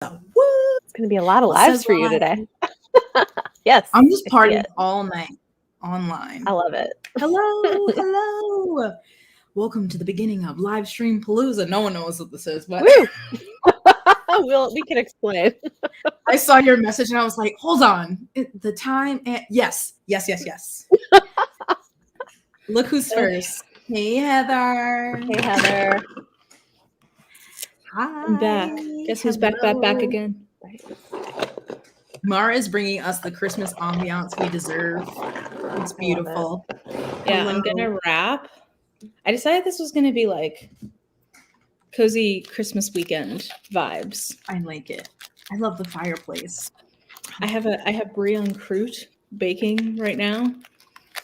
Woo! It's going to be a lot of lives for you today. Yes. I'm just partying all night online. I love it. Hello. Welcome to the beginning of live stream Palooza. No one knows what this is, but we can explain. I saw your message and I was like, hold on. The time and yes. Look who's first. Hey, Heather. Hey, Heather. Hi. I'm back. Guess who's back again? Mara is bringing us the Christmas ambiance we deserve. It's beautiful. Yeah, I'm gonna wrap. I decided this was gonna be like cozy Christmas weekend vibes. I like it. I love the fireplace. I have brie en croûte baking right now.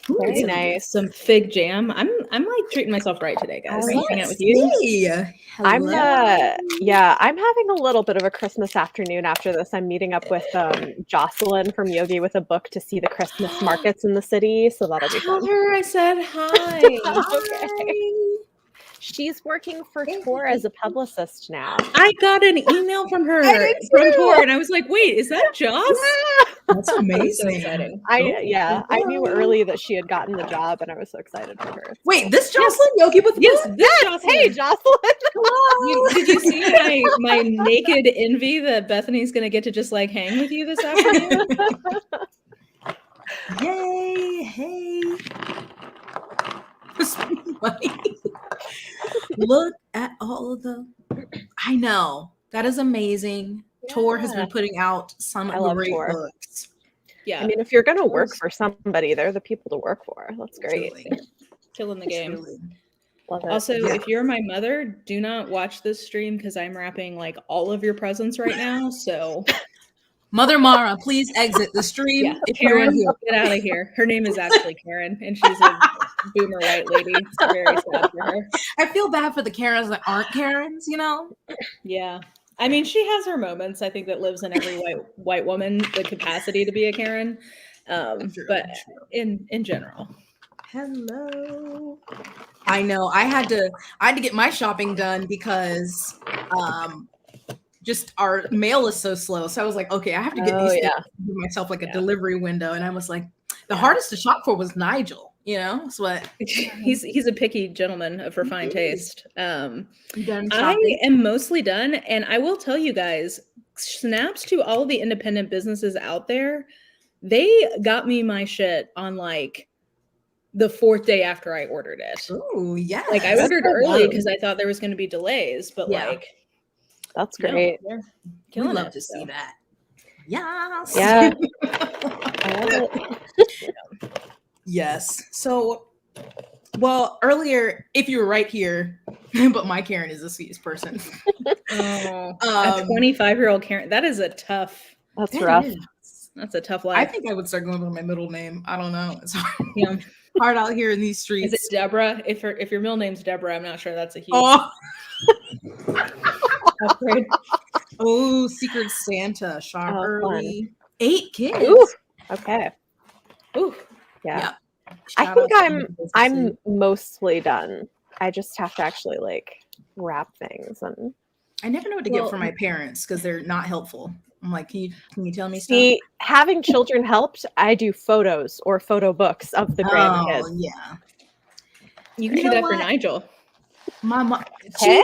Very nice. Some fig jam. I'm like treating myself right today, guys. Hanging out with you. I'm having a little bit of a Christmas afternoon after this. I'm meeting up with Jocelyn from Yogi with a book to see the Christmas markets in the city. So that'll be fun. Tell her I said hi. Okay. She's working for Tor as a publicist now. I got an email from her from Tor, and I was like, "Wait, is that Joss?" That's amazing. So exciting. I knew early that she had gotten the job, and I was so excited for her. Wait, this Jocelyn Yogi with Jocelyn. Hey, Jocelyn. Hello. Did you see my naked envy that Bethany's gonna get to just like hang with you this afternoon? Yay! Hey. Look at all of the. I know that is amazing. Yeah. Tor has been putting out some great books. Yeah, I mean, if you're gonna work for somebody, they're the people to work for. That's great. Killing the game. Also, if you're my mother, do not watch this stream because I'm wrapping like all of your presents right now. So, Mother Mara, please exit the stream. Yeah, if Karen, get out of here. Her name is actually Karen, and she's a boomer white lady. It's very sad for her. I feel bad for the Karens that aren't Karens, you know? Yeah. I mean, she has her moments. I think that lives in every white woman, the capacity to be a Karen. But in general. Hello. I know. I had to get my shopping done because just our mail is so slow. So I was like, okay, I have to get these things, give myself like a delivery window. And I was like, the hardest to shop for was Nigel, you know? So he's a picky gentleman of refined taste. I am mostly done. And I will tell you guys, snaps to all of the independent businesses out there. They got me my shit on like the 4th day after I ordered it. Oh, yeah. Like I ordered early because I thought there was going to be delays, but like. That's great. No, we love to see that. Yes. Yeah. Yes. So, well, earlier, if you were right here, but my Karen is the sweetest person. A 25-year-old Karen. That is a tough. That's rough. That's a tough life. I think I would start going with my middle name. I don't know. It's hard. Yeah. Hard out here in these streets. Is it Deborah? If your middle name's Deborah, I'm not sure that's a huge. Upgrade. Oh, Secret Santa. Shop early. Fun. 8 kids. Ooh. Okay. Ooh. Yeah. I think I'm mostly done. I just have to actually like wrap things, and I never know what to get for my parents because they're not helpful. I'm like, can you tell me stuff? See, having children helped. I do photos or photo books of the grandkids. Oh, yeah. You can do that for Nigel. My mom, she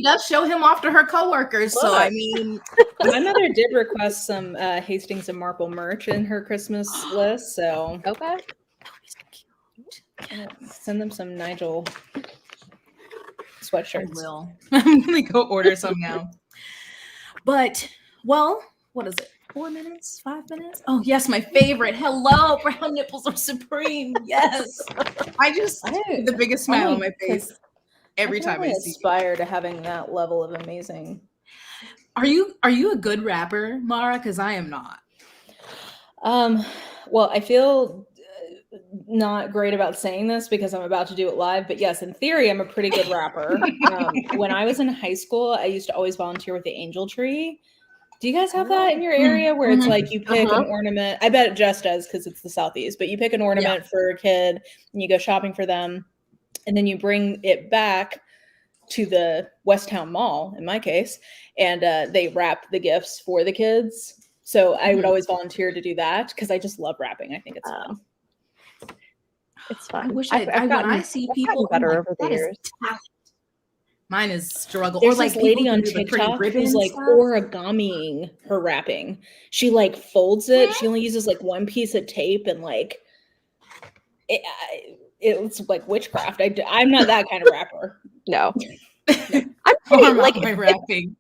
does show him off to her coworkers. Look. So I mean, my mother did request some Hastings and Marple merch in her Christmas list. So okay, send them some Nigel sweatshirts. I will. I'm gonna go order some now. But what is it? 4 minutes? 5 minutes? Oh yes, my favorite. Hello, brown nipples are supreme. Yes, I the biggest smile on my face. Every time I aspire to having that level of amazing. Are you a good rapper, Mara? Because I am not. Well, I feel not great about saying this because I'm about to do it live, but yes, in theory, I'm a pretty good rapper. When I was in high school, I used to always volunteer with the Angel Tree. Do you guys have that in your area where it's like you pick an ornament? I bet it just does because it's the Southeast, but you pick an ornament for a kid and you go shopping for them. And then you bring it back to the West Town Mall, in my case, and they wrap the gifts for the kids. So I would always volunteer to do that because I just love wrapping. I think it's fun. It's fun. I wish when I see people better over the years. Mine is struggle. There's or like this lady on do the TikTok pretty who's like origamiing her wrapping. She like folds it. She only uses like one piece of tape and like it's like witchcraft. I'm not that kind of wrapper. No. I'm pretty like my wrapping.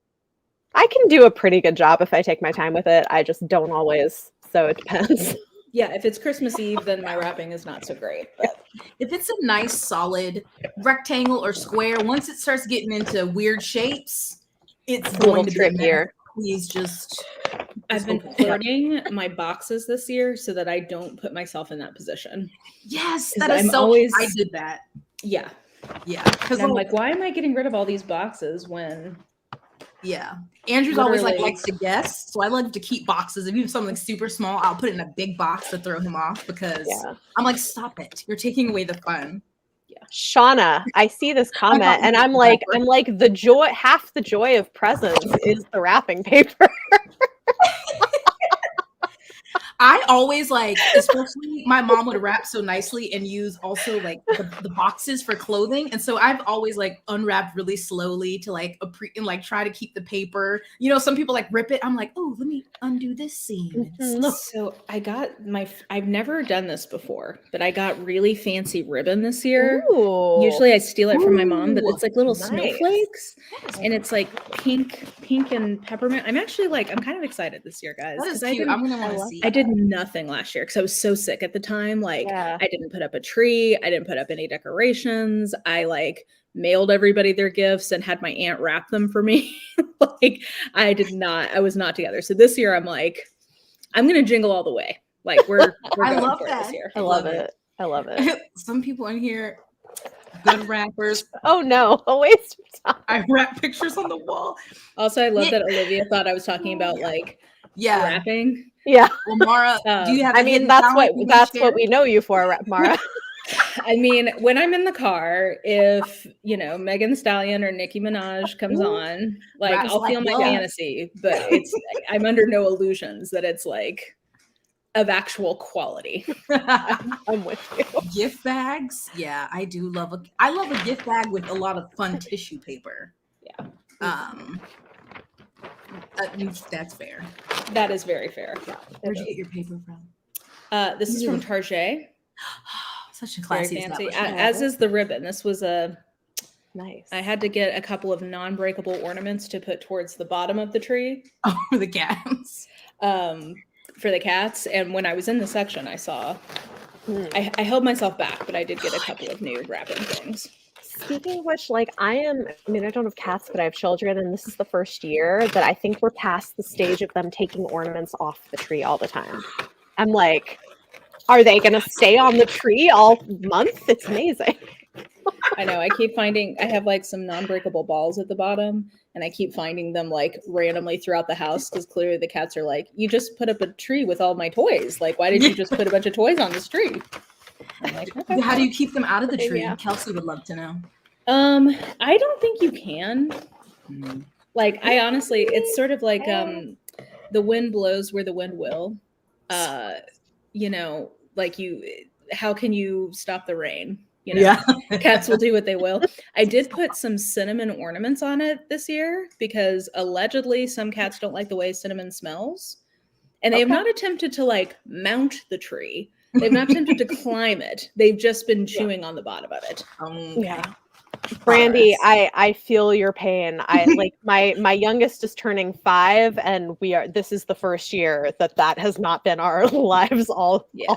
I can do a pretty good job if I take my time with it. I just don't always. So it depends. Yeah, if it's Christmas Eve, then my wrapping is not so great. But if it's a nice solid rectangle or square, once it starts getting into weird shapes, it's going to be trickier. Please just. I've been hoarding my boxes this year so that I don't put myself in that position. Yes, that is always. I did that. Yeah, yeah. Because I'm like, why am I getting rid of all these boxes when? Yeah. Andrew's always like likes to guess. So I like to keep boxes. If you have something super small, I'll put it in a big box to throw him off because I'm like, stop it. You're taking away the fun. Yeah. Shauna, I see this comment and I'm like the joy, half the joy of presents is the wrapping paper. I always like, especially my mom would wrap so nicely and use also like the boxes for clothing. And so I've always like unwrapped really slowly to like and like try to keep the paper. You know, some people like rip it. I'm like, oh, let me undo this seam. So I got I've never done this before, but I got really fancy ribbon this year. Ooh. Usually I steal it from my mom, but it's like little snowflakes and it's like pink and peppermint. I'm actually like, I'm kind of excited this year, guys. That is cute. I'm going to want to see. I did nothing last year because I was so sick at the time. Like I didn't put up a tree. I didn't put up any decorations. I like mailed everybody their gifts and had my aunt wrap them for me. Like I was not together. So this year I'm like, I'm going to jingle all the way. Like we're I love for that. This year. I love it. I love it. Some people in here, good rappers. Oh no, a waste of time. I wrap pictures on the wall. Also, I love that Olivia thought I was talking about like wrapping. Yeah. Well, Mara, do you have? I mean, that's what we know you for, Mara. I mean, when I'm in the car, if Megan Thee Stallion or Nicki Minaj comes on, like I'll feel my fantasy, but I'm under no illusions that it's like of actual quality. I'm with you. Gift bags, yeah, I do love I love a gift bag with a lot of fun tissue paper. Yeah. That's fair. That is very fair. Yeah. Where'd you get your paper from? This is from Target. Such a classy, fancy. As is the ribbon. This was nice. I had to get a couple of non-breakable ornaments to put towards the bottom of the tree. Oh, for the cats. For the cats. And when I was in the section, I saw. I held myself back, but I did get a couple of new wrapping things. Speaking of which, like I don't have cats, but I have children, and this is the first year that I think we're past the stage of them taking ornaments off the tree all the time. I'm like, are they going to stay on the tree all month? It's amazing. I know. I keep finding, I have like some non-breakable balls at the bottom, and I keep finding them like randomly throughout the house because clearly the cats are like, you just put up a tree with all my toys. Like, why did you just put a bunch of toys on this tree? I'm like, okay. How do you keep them out of the tree? Yeah. Kelsey would love to know. I don't think you can. Like, I honestly, it's sort of like the wind blows where the wind will. Like how can you stop the rain? Cats will do what they will. I did put some cinnamon ornaments on it this year because allegedly some cats don't like the way cinnamon smells. And they have not attempted to like mount the tree. They've not attempted to climb it. They've just been chewing on the bottom of it. Yeah. Brandy, I feel your pain. I like my youngest is turning 5 and this is the first year that has not been our lives all year.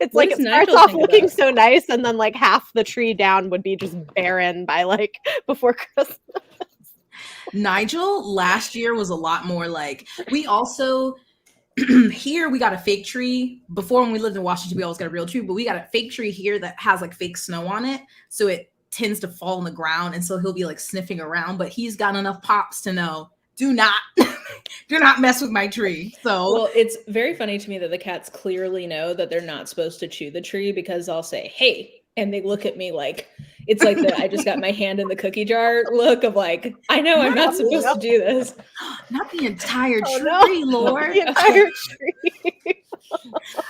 It's what like it starts off looking so nice and then like half the tree down would be just barren by like before Christmas. Nigel last year was a lot more like we also here we got a fake tree. Before when we lived in Washington, we always got a real tree, but we got a fake tree here that has like fake snow on it. So it tends to fall on the ground. And so he'll be like sniffing around, but he's got enough pops to know, do not mess with my tree. So well, it's very funny to me that the cats clearly know that they're not supposed to chew the tree because I'll say, hey, and they look at me like It's like I just got my hand in the cookie jar look of like, I know I'm not supposed to do this. Not the entire tree, no. Lord. The entire tree.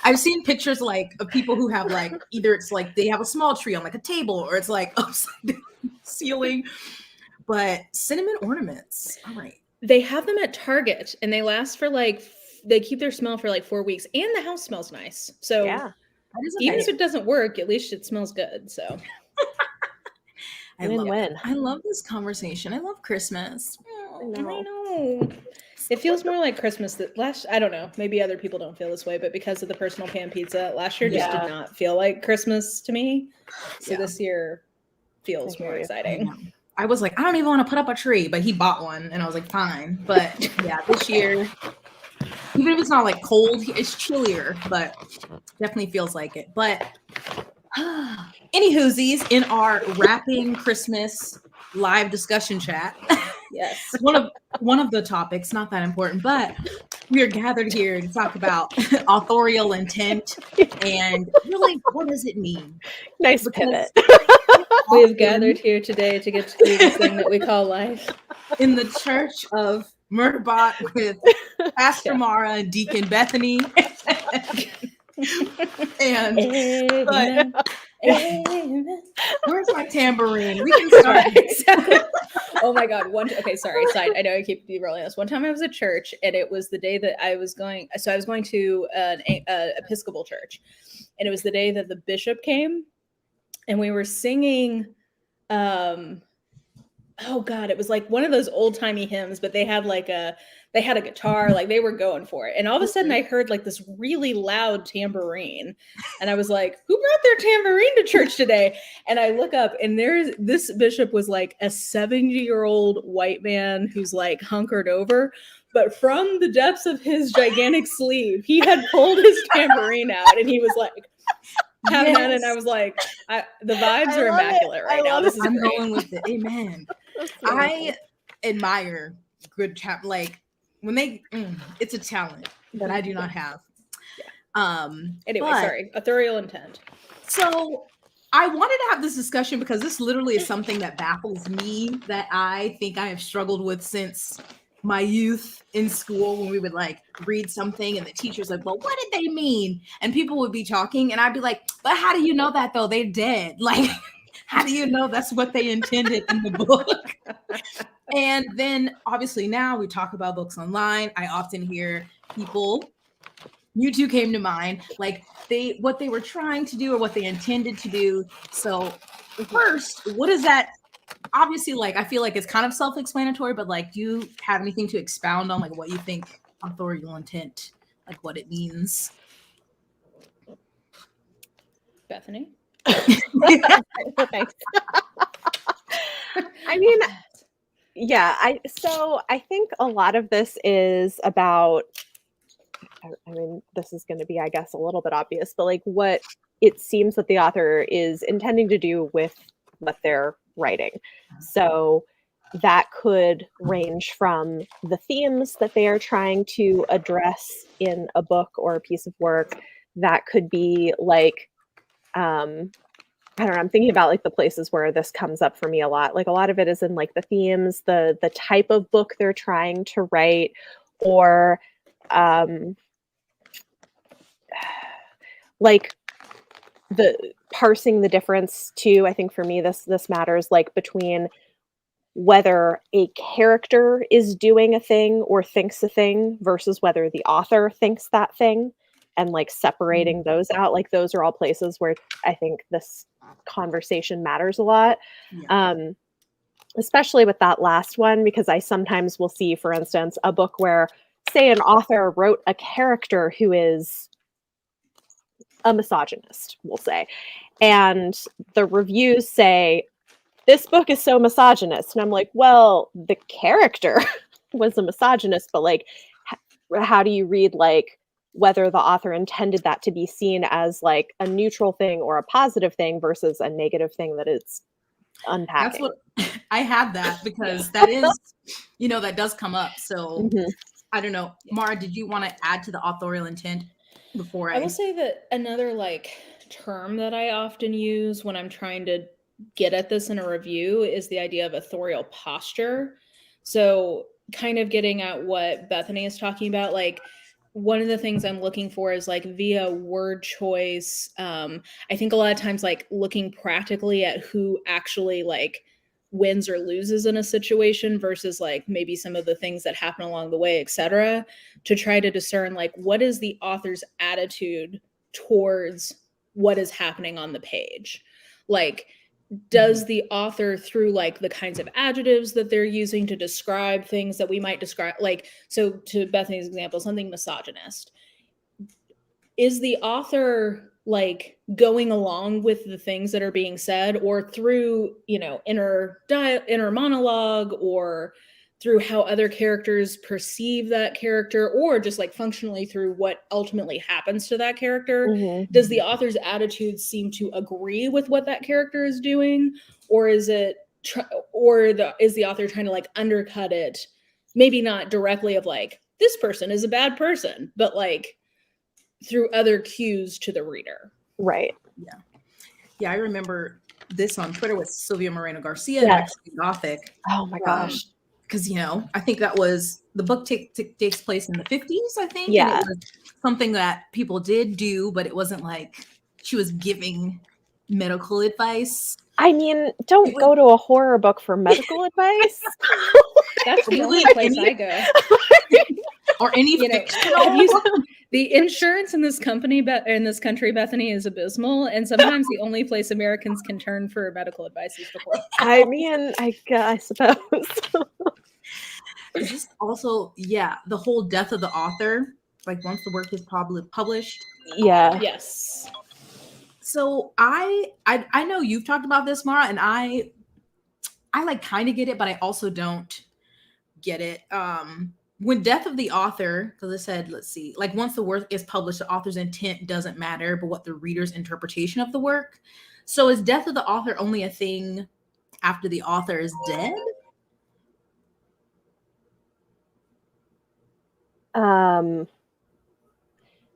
I've seen pictures like of people who have like either it's like they have a small tree on like a table or it's like upside down ceiling. But cinnamon ornaments. All right. They have them at Target and they last for like they keep their smell for like 4 weeks and the house smells nice. So Yeah. Even if it doesn't work, at least it smells good. So I love this conversation. I love Christmas. I know. It feels more like Christmas I don't know, maybe other people don't feel this way, but because of the personal pan pizza, last year just did not feel like Christmas to me. So this year feels more exciting. I was like, I don't even want to put up a tree, but he bought one and I was like, fine. But yeah, this year, even if it's not like cold, it's chillier, but definitely feels like it. But any whoosies, in our wrapping Christmas live discussion chat. Yes. One of the topics, not that important, but we are gathered here to talk about authorial intent and really what does it mean? Nice pivot. We have gathered here today to get to do this thing that we call life. In the church of Murderbot with Pastor Mara and Deacon Bethany. And where's my tambourine? We can start. Exactly. Oh my God. Side. I know I keep rolling this. One time I was at church and it was the day that I was going to an Episcopal church, and it was the day that the bishop came and we were singing oh God, it was like one of those old timey hymns, but they had a guitar, like they were going for it. And all of a sudden I heard like this really loud tambourine. And I was like, who brought their tambourine to church today? And I look up and this bishop was like a 70-year-old white man who's like hunkered over. But from the depths of his gigantic sleeve, he had pulled his tambourine out and he was like, having that, and I was like, the vibes are immaculate right now. This is I'm great. going with it. Amen. I admire good chap like when they it's a talent that I do not have. Anyway, sorry, authorial intent. So I wanted to have this discussion because this literally is something that baffles me, that I think I have struggled with since my youth in school, when we would like read something and the teacher's like, well, what did they mean? And people would be talking and I'd be like, but how do you know that though? They're dead. Like, how do you know that's what they intended in the book? And then obviously now we talk about books online. I often hear people, you two came to mind, like what they were trying to do or what they intended to do. So first, what is that? Obviously, like, I feel like it's kind of self-explanatory, but like, do you have anything to expound on, like, what you think authorial intent, like, what it means? Bethany? Thanks. I mean, yeah, I think a lot of this is about, I mean, this is going to be, I guess, a little bit obvious, but like what it seems that the author is intending to do with what they're writing. So that could range from the themes that they are trying to address in a book or a piece of work. That could be like, I don't know, I'm thinking about like the places where this comes up for me a lot. Like a lot of it is in like the themes, the type of book they're trying to write, or like the parsing the difference too. I think for me, this matters, like between whether a character is doing a thing or thinks a thing versus whether the author thinks that thing, and like separating those out. Like those are all places where I think this conversation matters a lot. Yeah. Especially with that last one, because I sometimes will see, for instance, a book where, say, an author wrote a character who is a misogynist, we'll say, and the reviews say, this book is so misogynist. And I'm like, well, the character was a misogynist, but like, how do you read like whether the author intended that to be seen as like a neutral thing or a positive thing versus a negative thing that it's unpacking? That's what I had that, because that is, you know, that does come up. So I don't know. Mara, did you want to add to the authorial intent before I will say that another like term that I often use when I'm trying to get at this in a review is the idea of authorial posture. So kind of getting at what Bethany is talking about, like one of the things I'm looking for is like via word choice. I think a lot of times like looking practically at who actually like wins or loses in a situation versus like maybe some of the things that happen along the way, etc., to try to discern like what is the author's attitude towards what is happening on the page. Like, does the author, through like the kinds of adjectives that they're using to describe things that we might describe, like, so to Bethany's example, something misogynist, is the author like going along with the things that are being said, or through, you know, inner monologue, or through how other characters perceive that character, or just like functionally through what ultimately happens to that character? Does the author's attitude seem to agree with what that character is doing, or is it is the author trying to like undercut it, maybe not directly of like this person is a bad person, but like through other cues to the reader? Right. Yeah, I remember this on Twitter with Sylvia Moreno Garcia, yes. Gothic. Oh my gosh. Because, you know, I think that was, the book takes place in the 50s, I think. Yeah. And it was something that people did do, but it wasn't like she was giving medical advice. I mean, don't go to a horror book for medical advice. That's the only place I go. Or any fictional. The insurance in this country, Bethany, is abysmal, and sometimes the only place Americans can turn for medical advice is the horror. I mean, I suppose. Just also, yeah, the whole death of the author. Like once the work is published. Yeah. Yes. So I know you've talked about this, Mara, and I like kind of get it, but I also don't get it. When death of the author, because I said, let's see, like once the work is published, the author's intent doesn't matter, but what the reader's interpretation of the work. So is death of the author only a thing after the author is dead?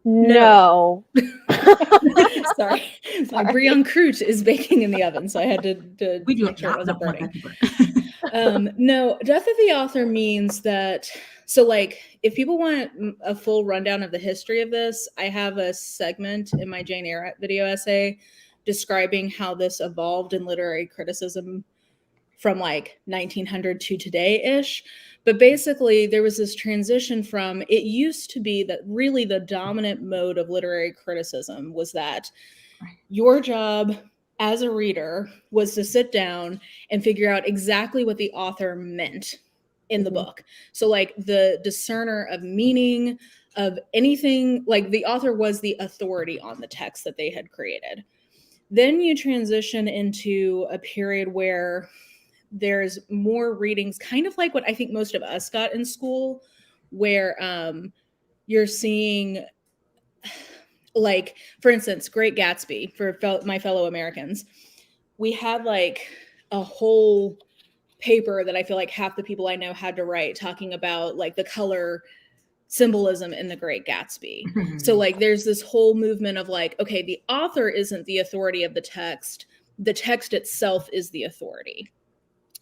No. Sorry. My Brion Croûte is baking in the oven, so I had to make sure it wasn't burning. No, death of the author means that, so like if people want a full rundown of the history of this, I have a segment in my Jane Eyre video essay describing how this evolved in literary criticism from like 1900 to today-ish. But basically there was this transition from, it used to be that really the dominant mode of literary criticism was that your job as a reader was to sit down and figure out exactly what the author meant in the book. So like the discerner of meaning of anything, like the author was the authority on the text that they had created. Then you transition into a period where there's more readings, kind of like what I think most of us got in school, where you're seeing, like, for instance, Great Gatsby, for my fellow Americans. We had like a whole paper that I feel like half the people I know had to write, talking about like the color symbolism in the Great Gatsby. So like there's this whole movement of like, okay, the author isn't the authority of the text itself is the authority.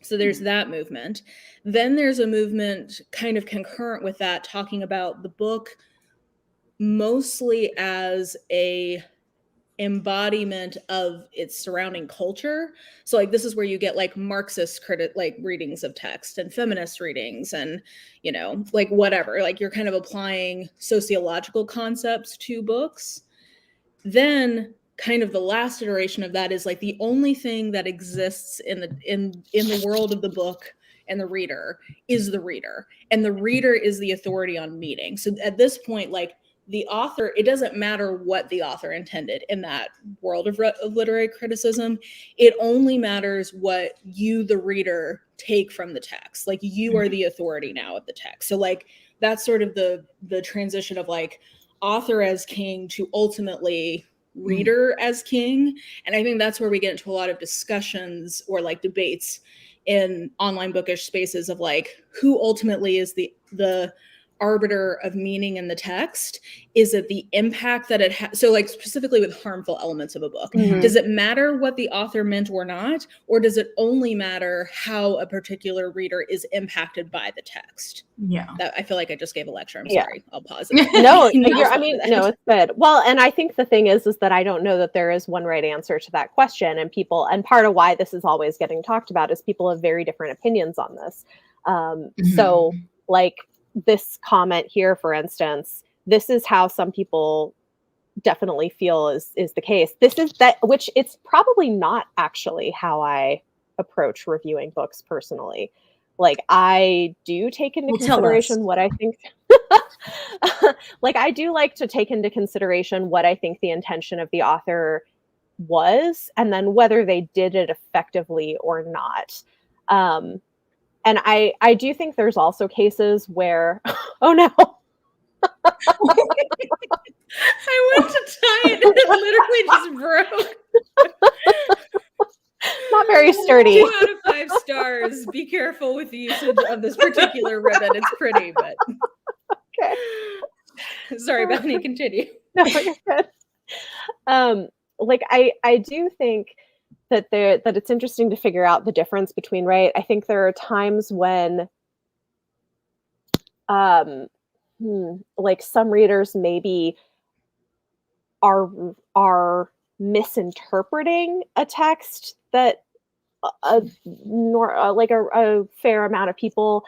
So there's that movement. Then there's a movement kind of concurrent with that, talking about the book mostly as a embodiment of its surrounding culture. So like this is where you get like Marxist like readings of text and feminist readings and, you know, like whatever, like you're kind of applying sociological concepts to books. Then kind of the last iteration of that is like the only thing that exists in the world of the book and the reader is the reader, and the reader is the authority on meaning. So at this point, like the author, it doesn't matter what the author intended in that world of literary criticism. It only matters what you, the reader, take from the text. Like you are the authority now of the text. So like that's sort of the transition of like author as king to ultimately reader as king. And I think that's where we get into a lot of discussions or like debates in online bookish spaces of like who ultimately is the arbiter of meaning in the text? Is it the impact that it has? So like specifically with harmful elements of a book, does it matter what the author meant or not? Or does it only matter how a particular reader is impacted by the text? Yeah. I feel like I just gave a lecture. I'm sorry. I'll pause it. No, no, it's good. Well, and I think the thing is that I don't know that there is one right answer to that question. And part of why this is always getting talked about is people have very different opinions on this. So like this comment here, for instance, this is how some people definitely feel is the case. This is that, which it's probably not actually how I approach reviewing books personally. Like I do take into consideration what I think. Like I do like to take into consideration what I think the intention of the author was, and then whether they did it effectively or not. And I do think there's also cases where, oh no. I went to tie it and it literally just broke. Not very sturdy. 2 out of 5 stars. Be careful with the usage of this particular ribbon. It's pretty, but okay. Sorry, Bethany, continue. No, you're good. Like I do think that it's interesting to figure out the difference between, right? I think there are times when like some readers maybe are misinterpreting a text that like a fair amount of people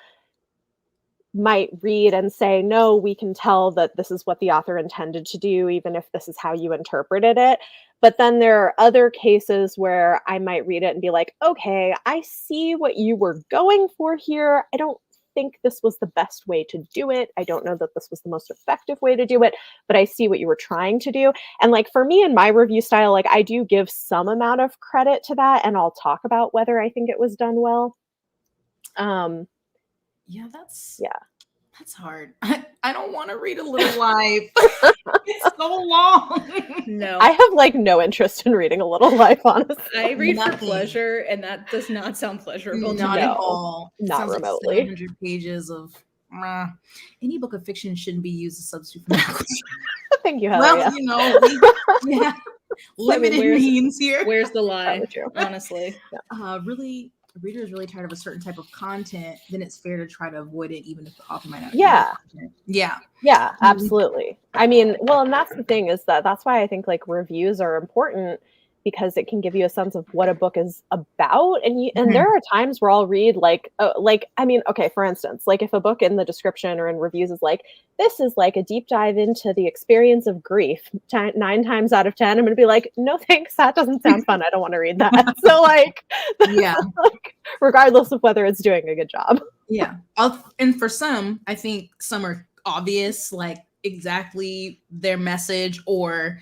might read and say, no, we can tell that this is what the author intended to do, even if this is how you interpreted it. But then there are other cases where I might read it and be like, okay, I see what you were going for here. I don't think this was the best way to do it. I don't know that this was the most effective way to do it, but I see what you were trying to do. And like for me in my review style, like I do give some amount of credit to that, and I'll talk about whether I think it was done well. Yeah, that's hard. I don't want to read A Little Life. It's so long. No. I have like no interest in reading A Little Life, honestly. I read for pleasure, and that does not sound pleasurable to me. Not at all. Not remotely. Like 700 pages of any book of fiction shouldn't be used as a substitute for medical. Thank you, Heather. Well, you know, limited means here. Where's the lie? Honestly. Really, a reader is really tired of a certain type of content, then it's fair to try to avoid it, even if the author might not. Yeah, absolutely. I mean, well, and that's the thing is that's why I think like reviews are important, because it can give you a sense of what a book is about. And there are times where I'll read I mean, okay, for instance, like if a book in the description or in reviews is like, this is like a deep dive into the experience of grief, 9 times out of 10, I'm going to be like, no, thanks. That doesn't sound fun. I don't want to read that. So like, like, regardless of whether it's doing a good job. Yeah. And for some, I think some are obvious, like exactly their message, or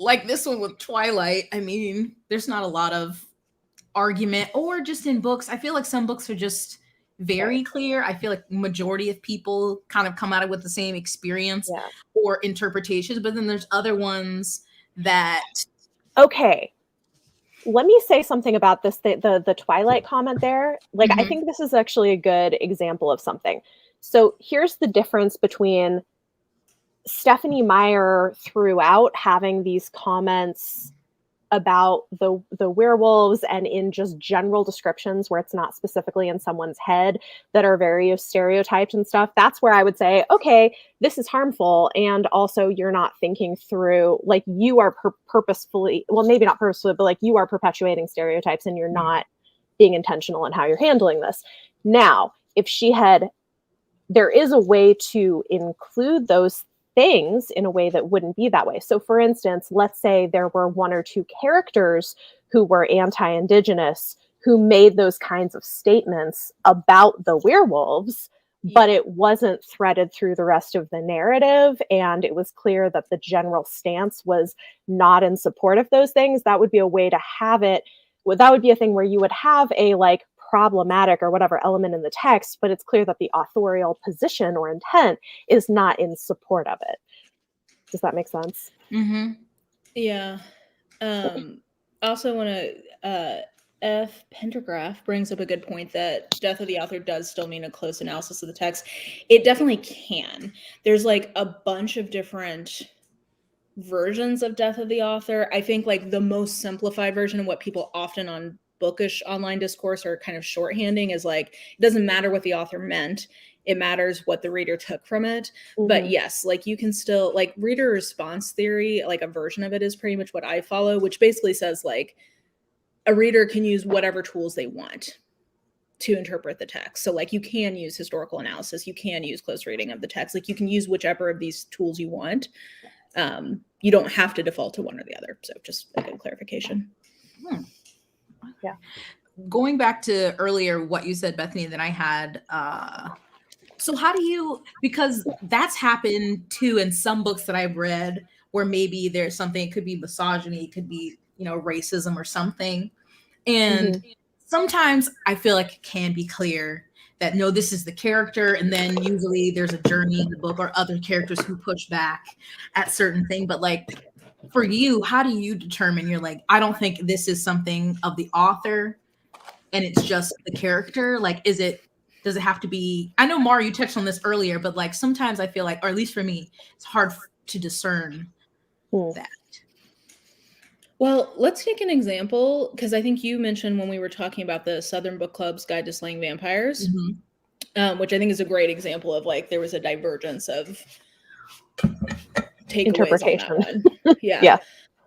like this one with Twilight. I mean, there's not a lot of argument, or just in books. I feel like some books are just very clear. I feel like majority of people kind of come at it with the same experience or interpretations, but then there's other ones that. Okay. Let me say something about this, the Twilight comment there. Like, I think this is actually a good example of something. So here's the difference between Stephenie Meyer throughout having these comments about the werewolves and in just general descriptions where it's not specifically in someone's head that are very stereotyped and stuff. That's where I would say, okay, this is harmful. And also you're not thinking through, like you are purposefully, well, maybe not purposefully, but like you are perpetuating stereotypes and you're not being intentional in how you're handling this. Now, if there is a way to include those things in a way that wouldn't be that way. So for instance, let's say there were 1 or 2 characters who were anti-Indigenous who made those kinds of statements about the werewolves, but it wasn't threaded through the rest of the narrative. And it was clear that the general stance was not in support of those things. That would be a way to have it. That would be a thing where you would have a like problematic or whatever element in the text, but it's clear that the authorial position or intent is not in support of it. Does that make sense? Yeah. Also want to F. Pendergraph brings up a good point that death of the author does still mean a close analysis of the text. It definitely can. There's like a bunch of different versions of death of the author. I think like the most simplified version, and what people often on bookish online discourse are kind of shorthanding, is like, it doesn't matter what the author meant. It matters what the reader took from it. But yes, like you can still, like, reader response theory, like a version of it is pretty much what I follow, which basically says like a reader can use whatever tools they want to interpret the text. So like you can use historical analysis, you can use close reading of the text, like you can use whichever of these tools you want. You don't have to default to one or the other. So just a good clarification. Yeah. Going back to earlier, what you said, Bethany, that I had, so how do you, because that's happened too in some books that I've read, where maybe there's something, it could be misogyny, it could be, you know, racism or something. And sometimes I feel like it can be clear that no, this is the character. And then usually there's a journey in the book or other characters who push back at certain things. But like for you, how do you determine, you're like, I don't think this is something of the author and it's just the character? Like, does it have to be, I know Mara, you touched on this earlier, but like sometimes I feel like, or at least for me, it's hard to discern that. Well, let's take an example, because I think you mentioned when we were talking about the Southern Book Club's Guide to Slaying Vampires, which I think is a great example of like there was a divergence of interpretation on that one. Yeah.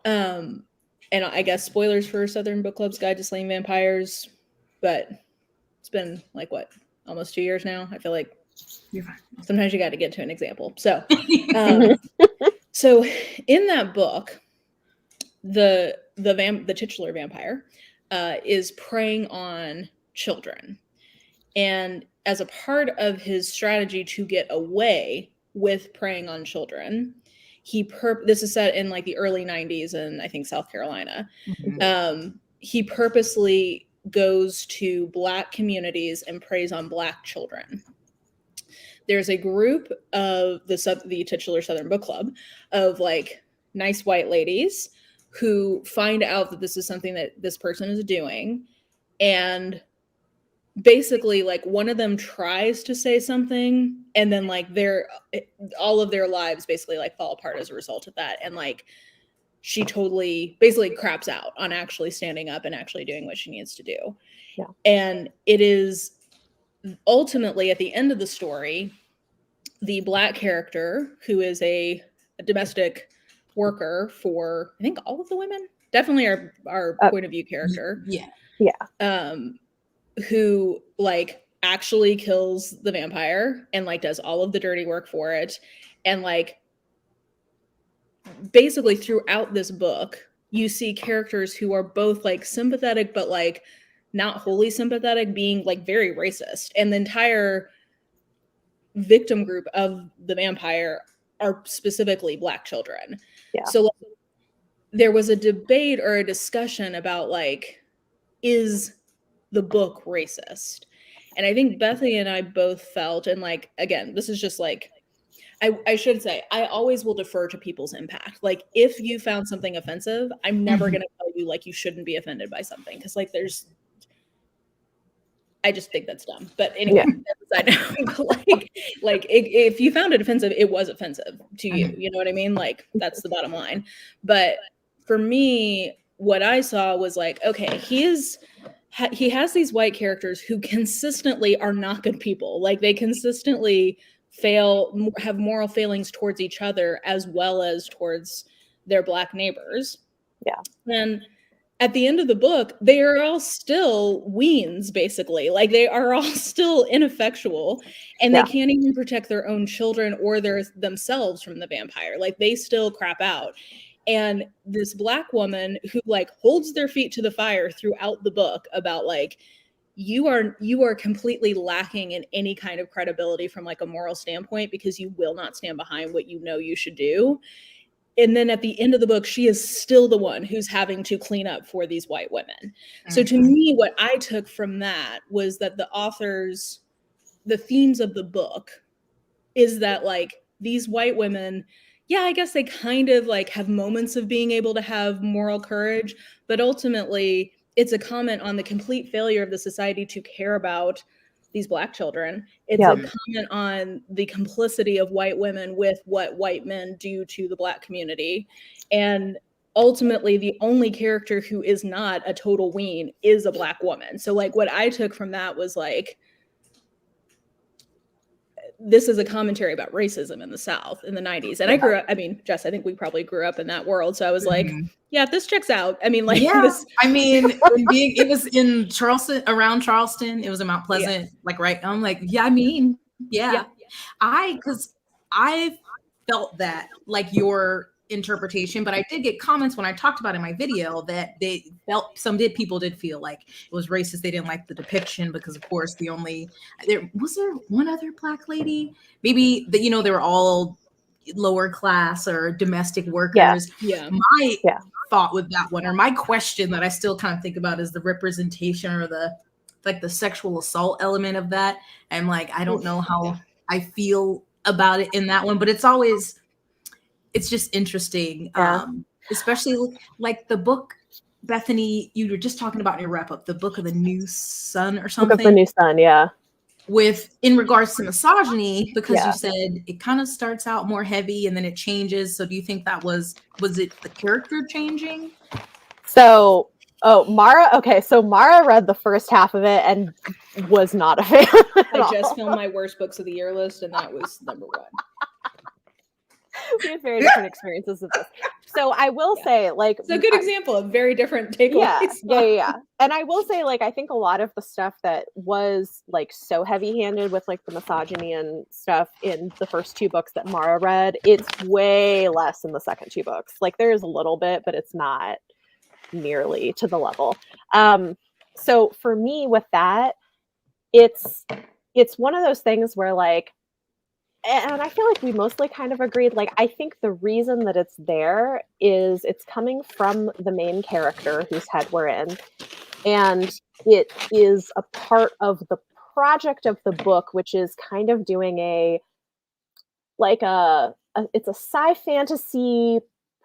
And I guess spoilers for Southern Book Club's Guide to Slaying Vampires, but it's been like what, almost 2 years now. I feel like sometimes you got to get to an example. So, so in that book, the titular vampire is preying on children, and as a part of his strategy to get away with preying on children, this is set in like the early 90s in I think South Carolina. He purposely goes to Black communities and preys on Black children. There's a group of the titular Southern Book Club of like nice white ladies who find out that this is something that this person is doing, and basically like one of them tries to say something, and then like all of their lives basically like fall apart as a result of that, and like she totally basically craps out on actually standing up and actually doing what she needs to do. And it is ultimately at the end of the story, the Black character, who is a domestic worker for I think all of the women, definitely our point of view character, who like actually kills the vampire and like does all of the dirty work for it. And like basically throughout this book you see characters who are both like sympathetic but like not wholly sympathetic, being like very racist, and the entire victim group of the vampire are specifically Black children. So like, there was a debate or a discussion about like, is the book racist? And I think Bethany and I both felt, and like again, this is just like I should say, I always will defer to people's impact. Like if you found something offensive, I'm never going to tell you like you shouldn't be offended by something, because like I just think that's dumb. But anyway, that's like if you found it offensive, it was offensive to you. You know what I mean? Like that's the bottom line. But for me, what I saw was like, okay, he has these white characters who consistently are not good people. Like they consistently have moral failings towards each other as well as towards their Black neighbors. And at the end of the book, they are all still weens, basically. Like they are all still ineffectual, and they can't even protect their own children or themselves from the vampire. Like they still crap out. And this Black woman who like holds their feet to the fire throughout the book about like, you are completely lacking in any kind of credibility from like a moral standpoint, because you will not stand behind what you know you should do. And then at the end of the book, she is still the one who's having to clean up for these white women. So to me, what I took from that was that the themes of the book is that like these white women, I guess they kind of like have moments of being able to have moral courage, but ultimately it's a comment on the complete failure of the society to care about these Black children. It's a comment on the complicity of white women with what white men do to the Black community. And ultimately, the only character who is not a total ween is a Black woman. So like what I took from that was like, this is a commentary about racism in the South in the 90s. And I grew up, I mean, Jess, I think we probably grew up in that world. So I was like, yeah, this checks out. I mean, like this. I mean, it was in Charleston, around Charleston. It was in Mount Pleasant, like, right. I'm like, yeah, I mean, because I felt that like your interpretation, but I did get comments when I talked about it in my video that they felt people did feel like it was racist. They didn't like the depiction because, of course, there was one other Black lady, maybe that, they were all lower class or domestic workers. My thought with that one, or my question that I still kind of think about, is the representation or the sexual assault element of that. And like, I don't know how I feel about it in that one, but it's just interesting. Especially like the book, Bethany, you were just talking about in your wrap up, the Book of the New Sun or something. Book of the New Sun, in regards to misogyny, because you said it kind of starts out more heavy and then it changes. So do you think that was it the character changing? So Mara read the first half of it and was not a fan. I just filmed my worst books of the year list, and that was number 1. We had very different experiences with this. So I will say, like, it's a good example of very different takeaways. Yeah. And I will say, like, I think a lot of the stuff that was like so heavy-handed with like the misogyny and stuff in the first 2 books that Mara read, it's way less in the second 2 books. Like, there is a little bit, but it's not nearly to the level. So for me with that, it's one of those things where, like, and I feel like we mostly kind of agreed, like, I think the reason that it's there is it's coming from the main character whose head we're in, and it is a part of the project of the book, which is kind of doing it's a sci-fantasy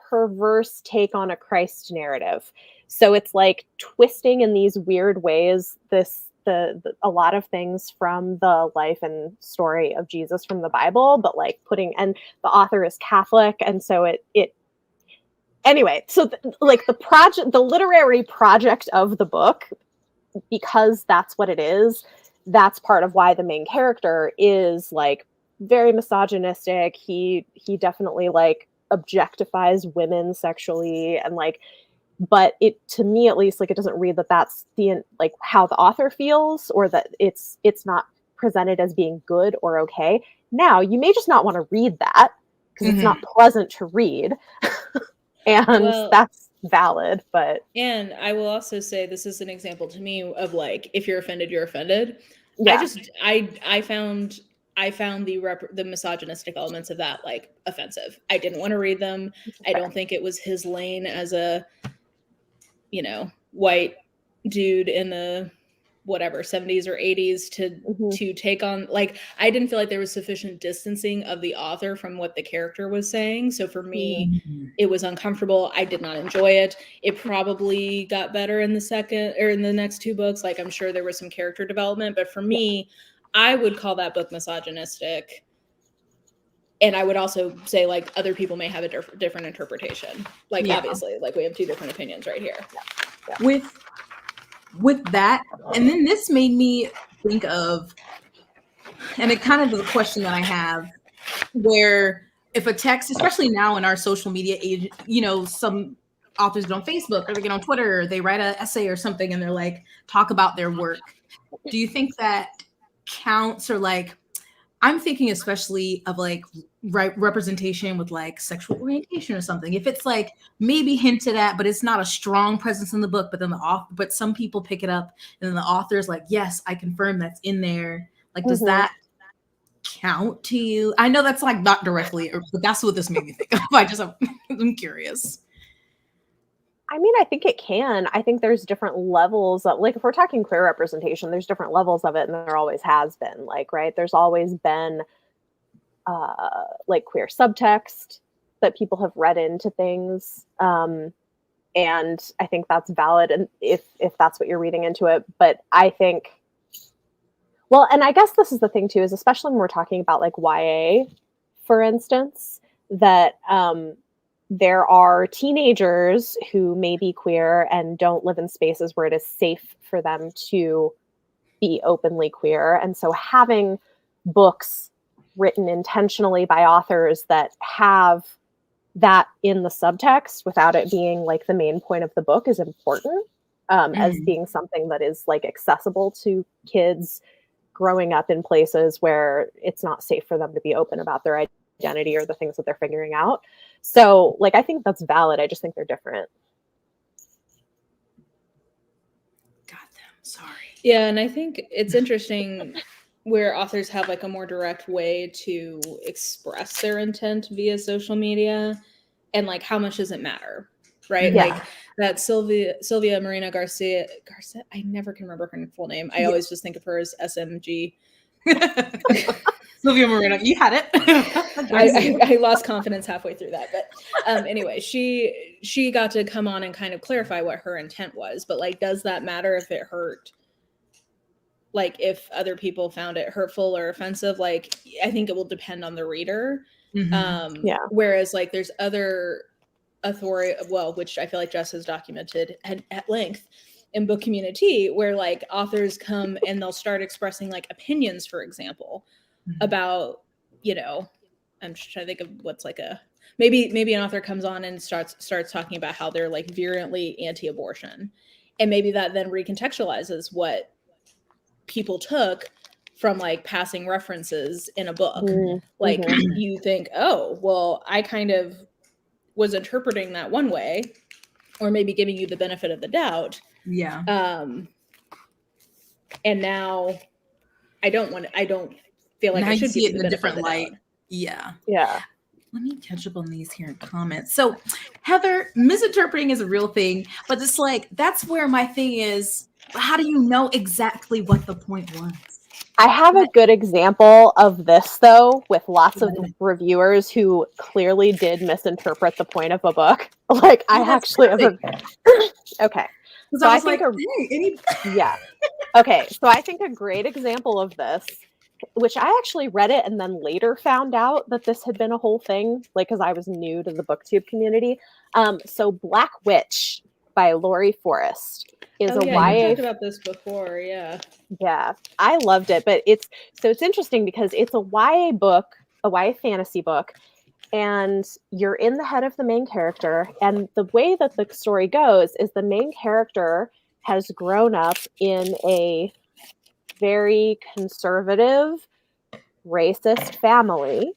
perverse take on a Christ narrative. So it's like twisting in these weird ways a lot of things from the life and story of Jesus from the Bible, but like and the author is Catholic. And so anyway, so the literary project of the book, because that's what it is, that's part of why the main character is like very misogynistic. He definitely like objectifies women sexually, and like, but it, to me at least, like, it doesn't read that that's the like how the author feels, or that it's not presented as being good or okay. Now, you may just not want to read that because it's not pleasant to read. And that's valid, and I will also say this is an example to me of like, if you're offended, you're offended. I found the misogynistic elements of that like offensive. I didn't want to read them. I don't think it was his lane as a white dude in the 70s or 80s to take on, like, I didn't feel like there was sufficient distancing of the author from what the character was saying. So for me, it was uncomfortable. I did not enjoy it. It probably got better in the next 2 books. Like, I'm sure there was some character development, but for me, I would call that book misogynistic. And I would also say, like, other people may have a different interpretation. Like, obviously, like, we have 2 different opinions right here. With that, and then this made me think of, and it kind of is a question that I have, where if a text, especially now in our social media age, some authors get on Facebook or they get on Twitter, or they write an essay or something, and they're like, talk about their work. Do you think that counts? Or like, I'm thinking especially of like representation with like sexual orientation or something. If it's like maybe hinted at, but it's not a strong presence in the book, but then but some people pick it up, and then the author's like, yes, I confirm that's in there. Like, does that count to you? I know that's like not directly, but that's what this made me think of. I'm curious. I mean, I think it can. I think there's different levels of, like, if we're talking queer representation, there's different levels of it, and there always has been. Like, right, there's always been like queer subtext that people have read into things, And I think that's valid, and if that's what you're reading into it. But I think, well, and I guess this is the thing too, is especially when we're talking about like YA, for instance, that there are teenagers who may be queer and don't live in spaces where it is safe for them to be openly queer. And so having books written intentionally by authors that have that in the subtext without it being like the main point of the book is important, as being something that is like accessible to kids growing up in places where it's not safe for them to be open about their identity or the things that they're figuring out. So like, I think that's valid. I just think they're different. Got them. Sorry. Yeah. And I think it's interesting where authors have like a more direct way to express their intent via social media, and like, how much does it matter? Right. Yeah. Like that Sylvia Marina Garcia, I never can remember her full name. I always just think of her as SMG. Sylvia Marina, you had it. I lost confidence halfway through that, but anyway, she got to come on and kind of clarify what her intent was. But like, does that matter if it hurt? Like, if other people found it hurtful or offensive? Like, I think it will depend on the reader. Whereas like, there's other Authorial, which I feel like Jess has documented at length in BookCommuniTEA, where like authors come and they'll start expressing like opinions, for example, about, I'm just trying to think of what's like maybe an author comes on and starts talking about how they're like virulently anti-abortion, and maybe that then recontextualizes what people took from like passing references in a book. Like you think, oh, well, I kind of was interpreting that one way, or maybe giving you the benefit of the doubt. Yeah. And now I don't feel like now I should see it in a different light. Doubt. Yeah. Yeah. Let me catch up on these here in comments. So Heather, misinterpreting is a real thing, but it's like, that's where my thing is. How do you know exactly what the point was? I have a good example of this, though, with lots of reviewers who clearly did misinterpret the point of a book. Like, I actually have okay. So I think yeah. Okay, so I think a great example of this, which I actually read it and then later found out that this had been a whole thing, like, because I was new to the BookTube community. So Black Witch by Laurie Forrest is a YA. You talked about this before, yeah. Yeah, I loved it, but it's interesting because it's a YA book, a YA fantasy book, and you're in the head of the main character, and the way that the story goes is the main character has grown up in a very conservative, racist family,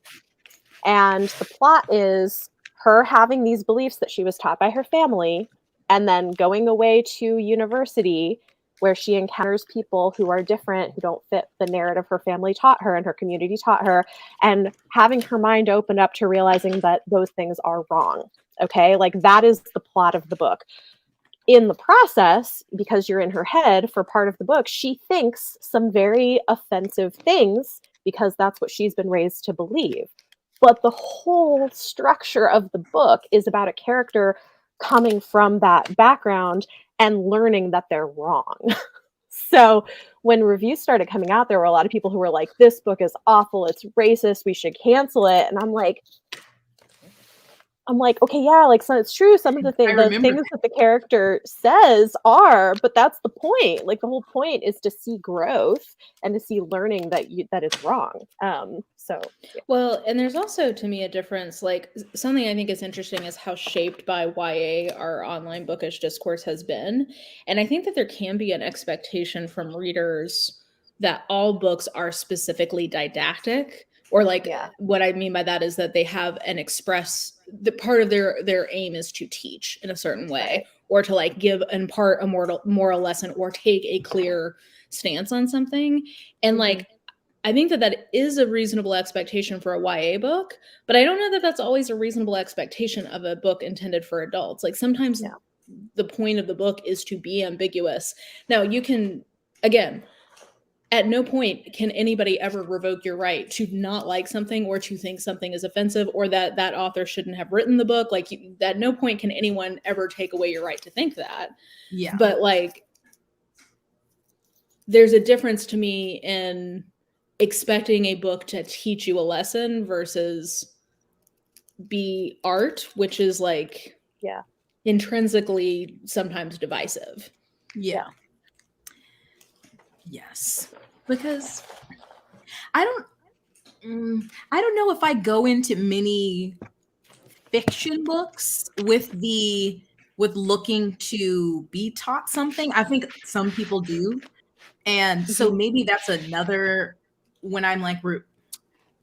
and the plot is her having these beliefs that she was taught by her family, and then going away to university where she encounters people who are different, who don't fit the narrative her family taught her and her community taught her, and having her mind open up to realizing that those things are wrong. Okay, like that is the plot of the book. In the process, because you're in her head for part of the book, she thinks some very offensive things because that's what she's been raised to believe. But the whole structure of the book is about a character coming from that background and learning that they're wrong. So when reviews started coming out, there were a lot of people who were like, this book is awful, it's racist, we should cancel it. And I'm like, okay, yeah, like, so it's true. Some of the things that the character says are, but that's the point. Like, the whole point is to see growth and to see learning that is wrong. So, yeah. Well, and there's also, to me, a difference. Like, something I think is interesting is how shaped by YA our online bookish discourse has been. And I think that there can be an expectation from readers that all books are specifically didactic, or like, what I mean by that is that they have an the part of their aim is to teach in a certain way, or to like impart a moral lesson, or take a clear stance on something. And like, I think that is a reasonable expectation for a YA book, but I don't know that that's always a reasonable expectation of a book intended for adults. Like, sometimes the point of the book is to be ambiguous. Now, you can, again, at no point can anybody ever revoke your right to not like something or to think something is offensive or that that author shouldn't have written the book. Like, at no point can anyone ever take away your right to think that. Yeah. But like, there's a difference to me in expecting a book to teach you a lesson versus be art, which is like, yeah, intrinsically sometimes divisive. Yeah. Yes. Because I don't know if I go into many fiction books with looking to be taught something. I think some people do. And so maybe that's another, when I'm like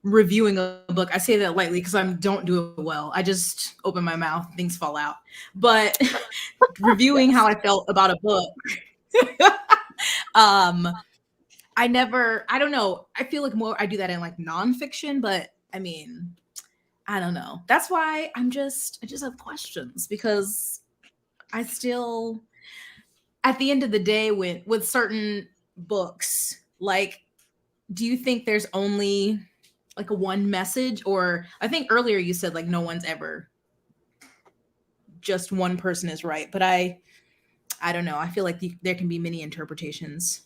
reviewing a book, I say that lightly because I don't do it well. I just open my mouth, things fall out. But reviewing how I felt about a book, I don't know. I feel like more I do that in like nonfiction, but I mean, I don't know. That's why I just have questions, because I still, at the end of the day, with certain books, like, do you think there's only like a one message? Or I think earlier you said like no one's ever, just one person is right, but I don't know. I feel like there can be many interpretations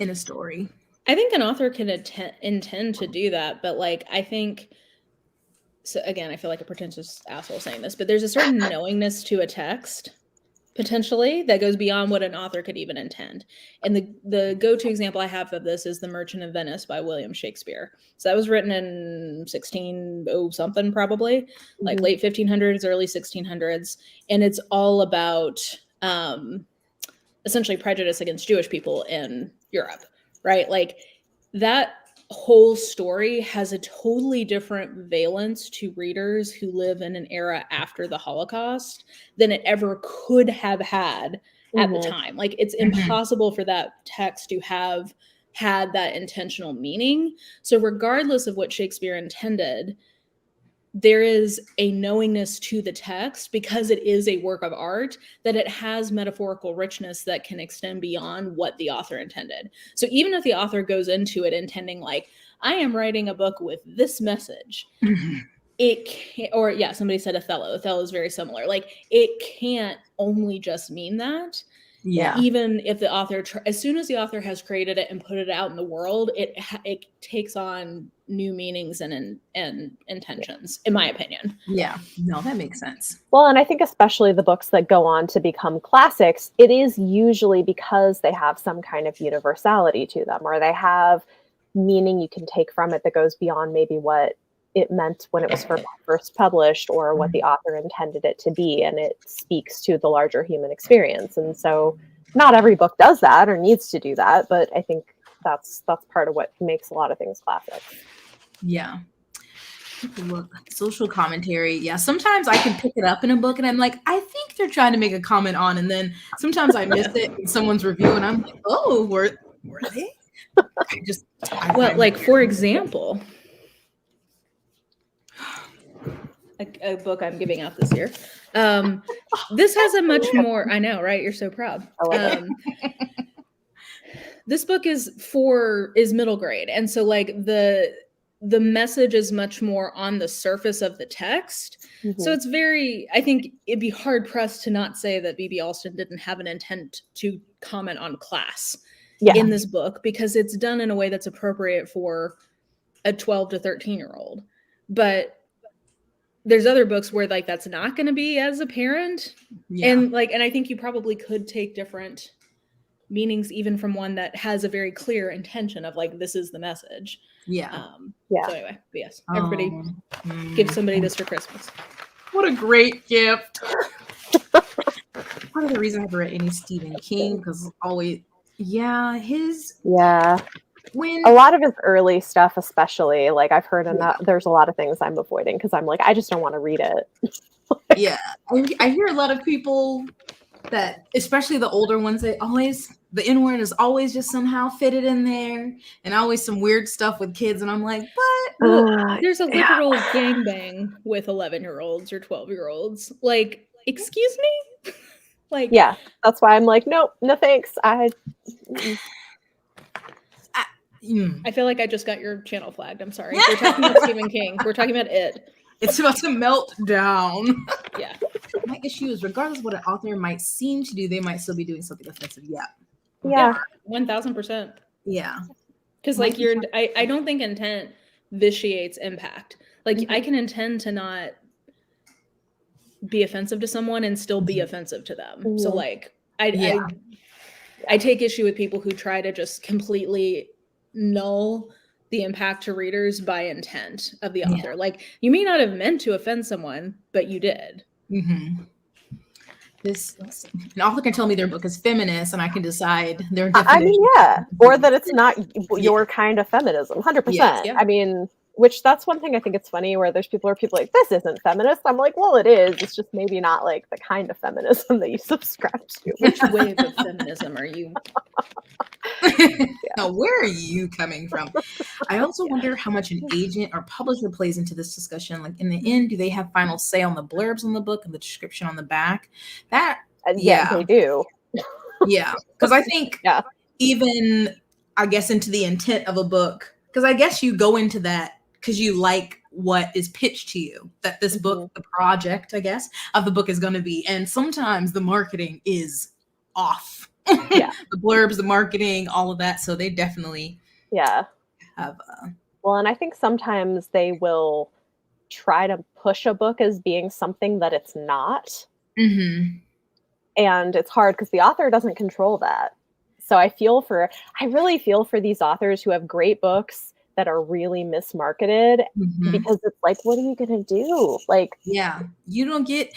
in a story. I think an author can intend to do that, but like, I think, so again, I feel like a pretentious asshole saying this, but there's a certain knowingness to a text potentially that goes beyond what an author could even intend. And the go-to example I have of this is The Merchant of Venice by William Shakespeare. So that was written in 1600 something, probably like late 1500s, early 1600s. And it's all about essentially prejudice against Jewish people in Europe, right? Like, that whole story has a totally different valence to readers who live in an era after the Holocaust than it ever could have had at the time. Like, it's impossible for that text to have had that intentional meaning. So regardless of what Shakespeare intended, there is a knowingness to the text, because it is a work of art, that it has metaphorical richness that can extend beyond what the author intended. So even if the author goes into it intending like, I am writing a book with this message, it can't, or yeah, somebody said Othello. Othello is very similar. Like, it can't only just mean that. Yeah. Even if the author, as soon as the author has created it and put it out in the world, it takes on new meanings and intentions, in my opinion. Yeah. No, that makes sense. Well, and I think especially the books that go on to become classics, it is usually because they have some kind of universality to them, or they have meaning you can take from it that goes beyond maybe what it meant when it was first published, or what the author intended it to be, and it speaks to the larger human experience. And so not every book does that or needs to do that, but I think that's part of what makes a lot of things classic. Yeah. Look, social commentary. Yeah, sometimes I can pick it up in a book and I'm like, I think they're trying to make a comment on, and then sometimes I miss it in someone's review and I'm like, oh, were they? Well, like, for example, a book I'm giving out this year. This has a much more, I know, right? You're so proud. This book is middle grade. And so like the message is much more on the surface of the text. So it's very, I think it'd be hard pressed to not say that B.B. Alston didn't have an intent to comment on class in this book, because it's done in a way that's appropriate for a 12 to 13-year-old. But there's other books where like that's not going to be as apparent. And I think you probably could take different meanings even from one that has a very clear intention of like, this is the message. So anyway, but yes, everybody give somebody this for Christmas. What a great gift. Part of the reason I haven't read any Stephen King, because always, when a lot of his early stuff, especially, like I've heard enough, there's a lot of things I'm avoiding because I'm like, I just don't want to read it. I hear a lot of people that, especially the older ones, the N-word is always just somehow fitted in there, and always some weird stuff with kids, and I'm like, what? There's a literal gangbang with 11-year-olds or 12-year-olds. Like, excuse me? Like, yeah, that's why I'm like, nope, no thanks. I feel like I just got your channel flagged. I'm sorry. We're talking about Stephen King. We're talking about It. It's about to melt down. Yeah. My issue is, regardless of what an author might seem to do, they might still be doing something offensive. Yeah. 1000%. Yeah. Because like I don't think intent vitiates impact. Like I can intend to not be offensive to someone and still be offensive to them. So like I take issue with people who try to just completely null the impact to readers by intent of the author. Like you may not have meant to offend someone, but you did. An author can tell me their book is feminist, and I can decide their definition. I mean, yeah, or that it's not your kind of feminism. 100%. Yeah. I mean, which that's one thing I think it's funny where there's people like, this isn't feminist. I'm like, well, it is. It's just maybe not like the kind of feminism that you subscribe to. Which wave of feminism are you? Now, where are you coming from? I also wonder how much an agent or publisher plays into this discussion. Like in the end, do they have final say on the blurbs on the book and the description on the back? That they do. Yeah, because I think even, I guess, into the intent of a book, because I guess you go into that because you like what is pitched to you, that this book, the project, I guess, of the book is going to be. And sometimes the marketing is off. The blurbs, the marketing, all of that. So they definitely have. Well, and I think sometimes they will try to push a book as being something that it's not. And it's hard because the author doesn't control that. So I really feel for these authors who have great books that are really mismarketed because it's like, what are you going to do? Like, you don't get,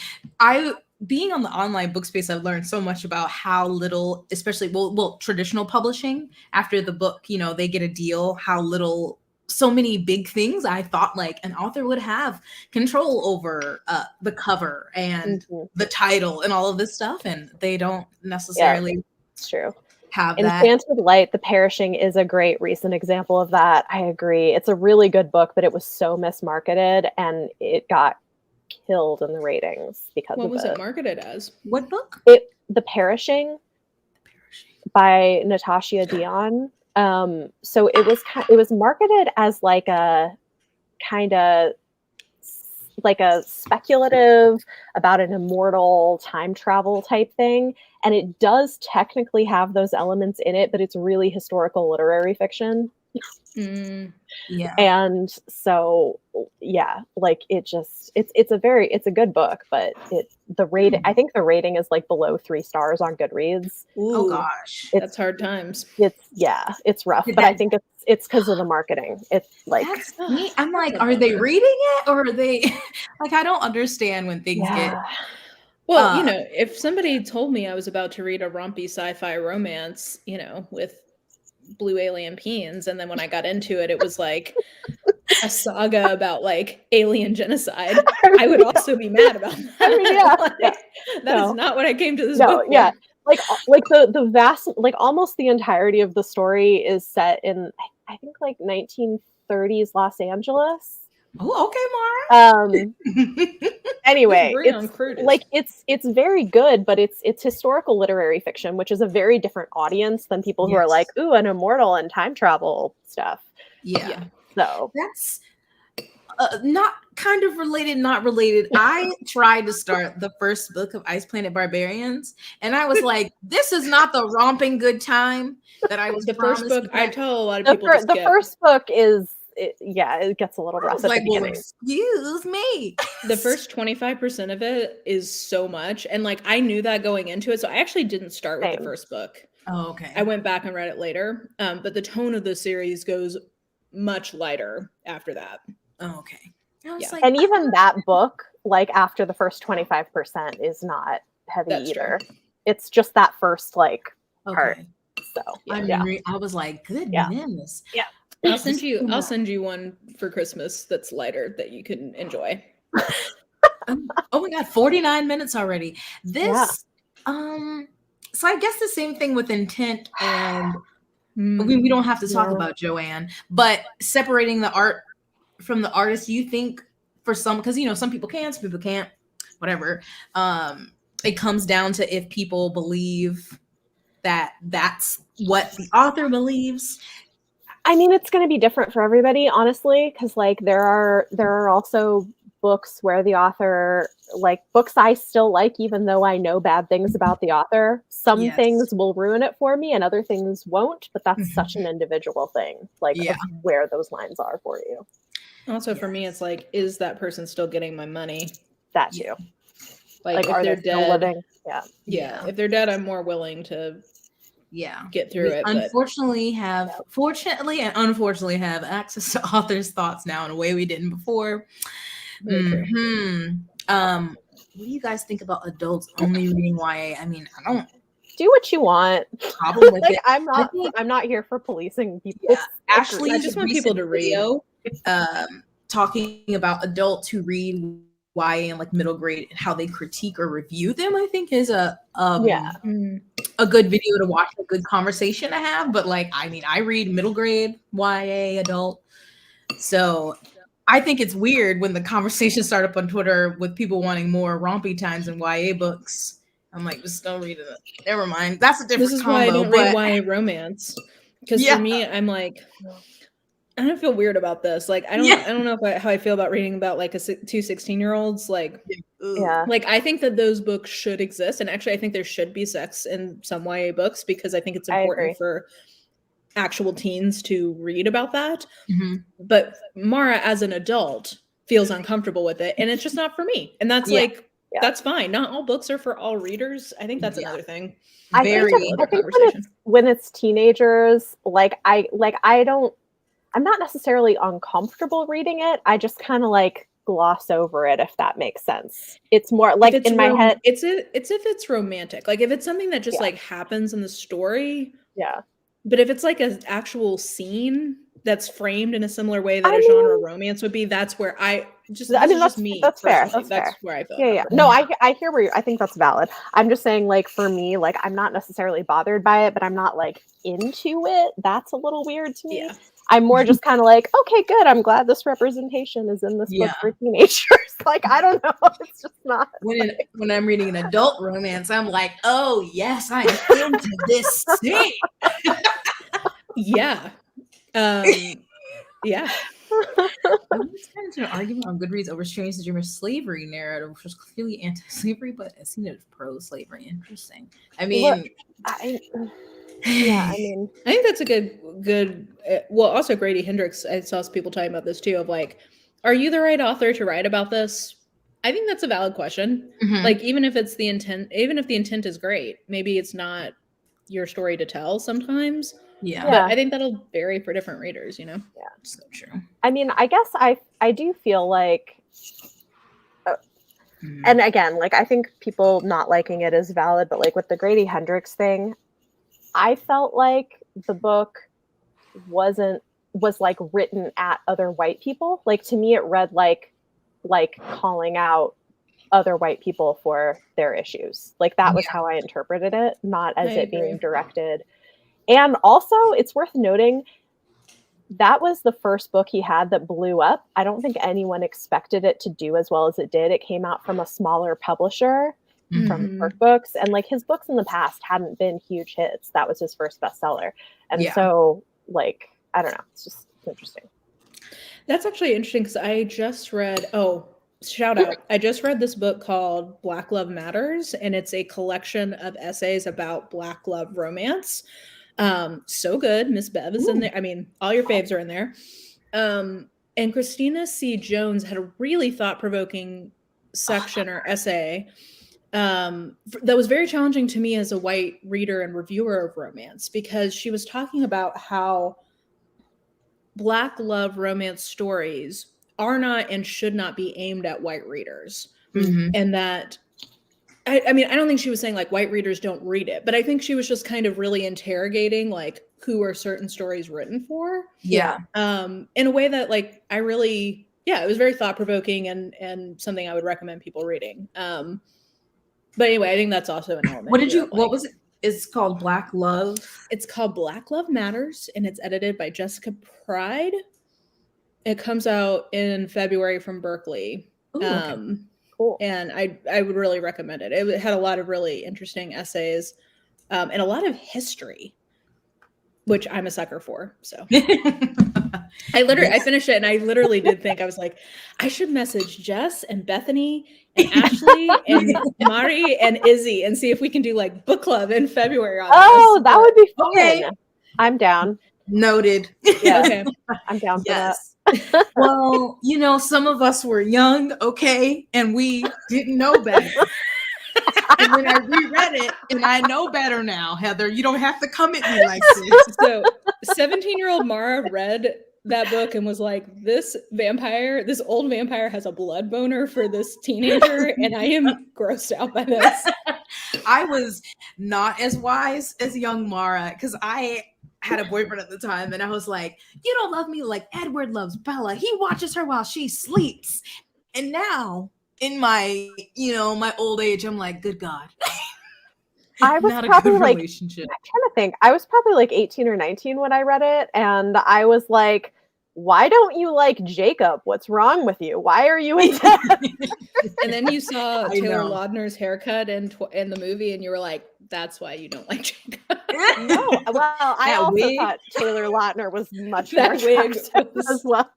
being on the online book space, I've learned so much about how little, especially, well, traditional publishing, after the book, they get a deal, how little, so many big things I thought like an author would have control over the cover and the title and all of this stuff. And they don't necessarily it's true. have in that. Enchanted Light, The Perishing is a great recent example of that. I agree. It's a really good book, but it was so mismarketed and it got killed in the ratings because what was it marketed as? What book? The Perishing by Natasha Dion. So it was marketed as like a kind of like a speculative about an immortal time travel type thing. And it does technically have those elements in it, but it's really historical literary fiction. And so, like it's a good book, but I think the rating is like below 3 stars on Goodreads. Oh gosh, that's hard times. It's rough, but I think it's because of the marketing. It's like, I'm like, are they reading it or are they like, I don't understand when things get. Well, if somebody told me I was about to read a rompy sci-fi romance, with blue alien peens, and then when I got into it, it was like a saga about like alien genocide, I would also be mad about that. That is not what I came to this book for. Like the vast, like almost the entirety of the story is set in, I think, like 1930s Los Angeles. Oh, okay, Mara. Anyway, it's very good, but it's historical literary fiction, which is a very different audience than people who are like, ooh, an immortal and time travel stuff. So that's not kind of related, not related. I tried to start the first book of Ice Planet Barbarians, and I was like, this is not the romping good time that I was the first book. I tell a lot of people the first book is it gets a little rough at the beginning. Excuse me. The first 25% of it is so much, and like I knew that going into it, so I actually didn't start with the first book. Oh, okay. I went back and read it later, but the tone of the series goes much lighter after that. Oh, okay. And even that book, like after the first 25%, is not heavy either. True. It's just that first part. So I was like, goodness. Yeah. I'll send you one for Christmas that's lighter that you can enjoy. Oh my god, 49 minutes already. This so I guess the same thing with intent, and we don't have to talk about Joanne, but separating the art from the artist, you think for some, because some people can, some people can't, whatever. it comes down to if people believe that that's what the author believes. I mean, it's going to be different for everybody, honestly, because like there are also books where the author, like books I still like, even though I know bad things about the author. Some things will ruin it for me and other things won't, but that's such an individual thing, like of where those lines are for you. Also, for me, it's like, is that person still getting my money? That too. Like if they're dead, living? Yeah. If they're dead, I'm more willing to get through it. Fortunately and unfortunately have access to authors' thoughts now in a way we didn't before. What do you guys think about adults only reading YA? I mean, I don't do what you want. Problem with it. I'm not here for policing people. Yeah, actually, I just want people to read. Talking about adults who read YA in like middle grade and how they critique or review them, I think is a good video to watch, a good conversation to have. But like, I mean, I read middle grade YA adult, so I think it's weird when the conversation started up on Twitter with people wanting more rompy times in YA books. I'm like, just don't read it. Never mind. That's a different. This is why I don't read YA romance, because for me, I'm like, I don't feel weird about this. Like, I don't know how I feel about reading about like two 16-year-olds. Like, like I think that those books should exist, and actually, I think there should be sex in some YA books because I think it's important for actual teens to read about that. But Mara, as an adult, feels uncomfortable with it, and it's just not for me. And that's like that's fine. Not all books are for all readers. I think that's another thing. I think when it's teenagers, I'm not necessarily uncomfortable reading it. I just kind of like gloss over it, if that makes sense. It's more like in my head. It's if it's romantic, like if it's something that just like happens in the story. Yeah. But if it's like an actual scene that's framed in a similar way that a genre romance would be, that's where that's me. That's fair. That's where I feel. Yeah. No, I hear I think that's valid. I'm just saying, like, for me, like, I'm not necessarily bothered by it, but I'm not like into it. That's a little weird to me. Yeah. I'm more just kind of like, okay, good. I'm glad this representation is in this book for teenagers. Like, I don't know. It's just not. When I'm reading an adult romance, I'm like, oh yes, I am into this scene. Yeah. Yeah. It's kind of an argument on Goodreads over Strange Dream of Slavery narrative, which was clearly anti-slavery, but it seemed pro-slavery. Interesting. I mean, I think that's a good. Well, also Grady Hendrix. I saw some people talking about this too. Of like, are you the right author to write about this? I think that's a valid question. Like, even if it's the intent, even if the intent is great, maybe it's not your story to tell sometimes. But I think that'll vary for different readers, you know? Yeah. So true. I mean, I guess I do feel like, and again, like, I think people not liking it is valid, but like with the Grady Hendrix thing, I felt like the book was like written at other white people. Like, to me, it read like calling out other white people for their issues. Like, that was how I interpreted it, not as it being directed. And also, it's worth noting, that was the first book he had that blew up. I don't think anyone expected it to do as well as it did. It came out from a smaller publisher, from Kirk Books, and like his books in the past hadn't been huge hits. That was his first bestseller. And so, like, I don't know, it's interesting. That's actually interesting because I just read, shout out. I just read this book called Black Love Matters, and it's a collection of essays about Black love romance. So good. Miss Bev is in there. I mean, all your faves are in there. And Christina C. Jones had a really thought-provoking section or essay that was very challenging to me as a white reader and reviewer of romance, because she was talking about how Black love romance stories are not and should not be aimed at white readers. And that, I mean, I don't think she was saying like white readers don't read it, but I think she was just kind of really interrogating like who are certain stories written for. In a way that like I really, it was very thought-provoking and something I would recommend people reading. But anyway, I think that's also an element. What was it? It's called Black Love. It's called Black Love Matters, and it's edited by Jessica Pride. It comes out in February from Berkeley. Ooh, okay. Cool. And I would really recommend it. It had a lot of really interesting essays and a lot of history, which I'm a sucker for. So I finished it and I literally did think, I was like, I should message Jess and Bethany and Ashley and Mari and Izzy and see if we can do like book club in February on this. That would be fun. Okay. I'm down. Noted. Yeah. Okay. I'm down for that. Well, some of us were young, okay, and we didn't know better. And then I reread it, and I know better now, Heather. You don't have to come at me like this. So 17-year-old Mara read that book and was like, this old vampire has a blood boner for this teenager, and I am grossed out by this. I was not as wise as young Mara, because I had a boyfriend at the time, and I was like, you don't love me like Edward loves Bella. He watches her while she sleeps. And now, in my, my old age, I'm like, good God. I was not probably a good like, relationship. I'm trying to think. I was probably like 18 or 19 when I read it, and I was like, why don't you like Jacob? What's wrong with you? Why are you into And then you saw I Taylor know. Lautner's haircut in the movie, and you were like, that's why you don't like Jacob. No, well, I That also wig. thought Taylor Lautner was much That more wig attractive was- as well.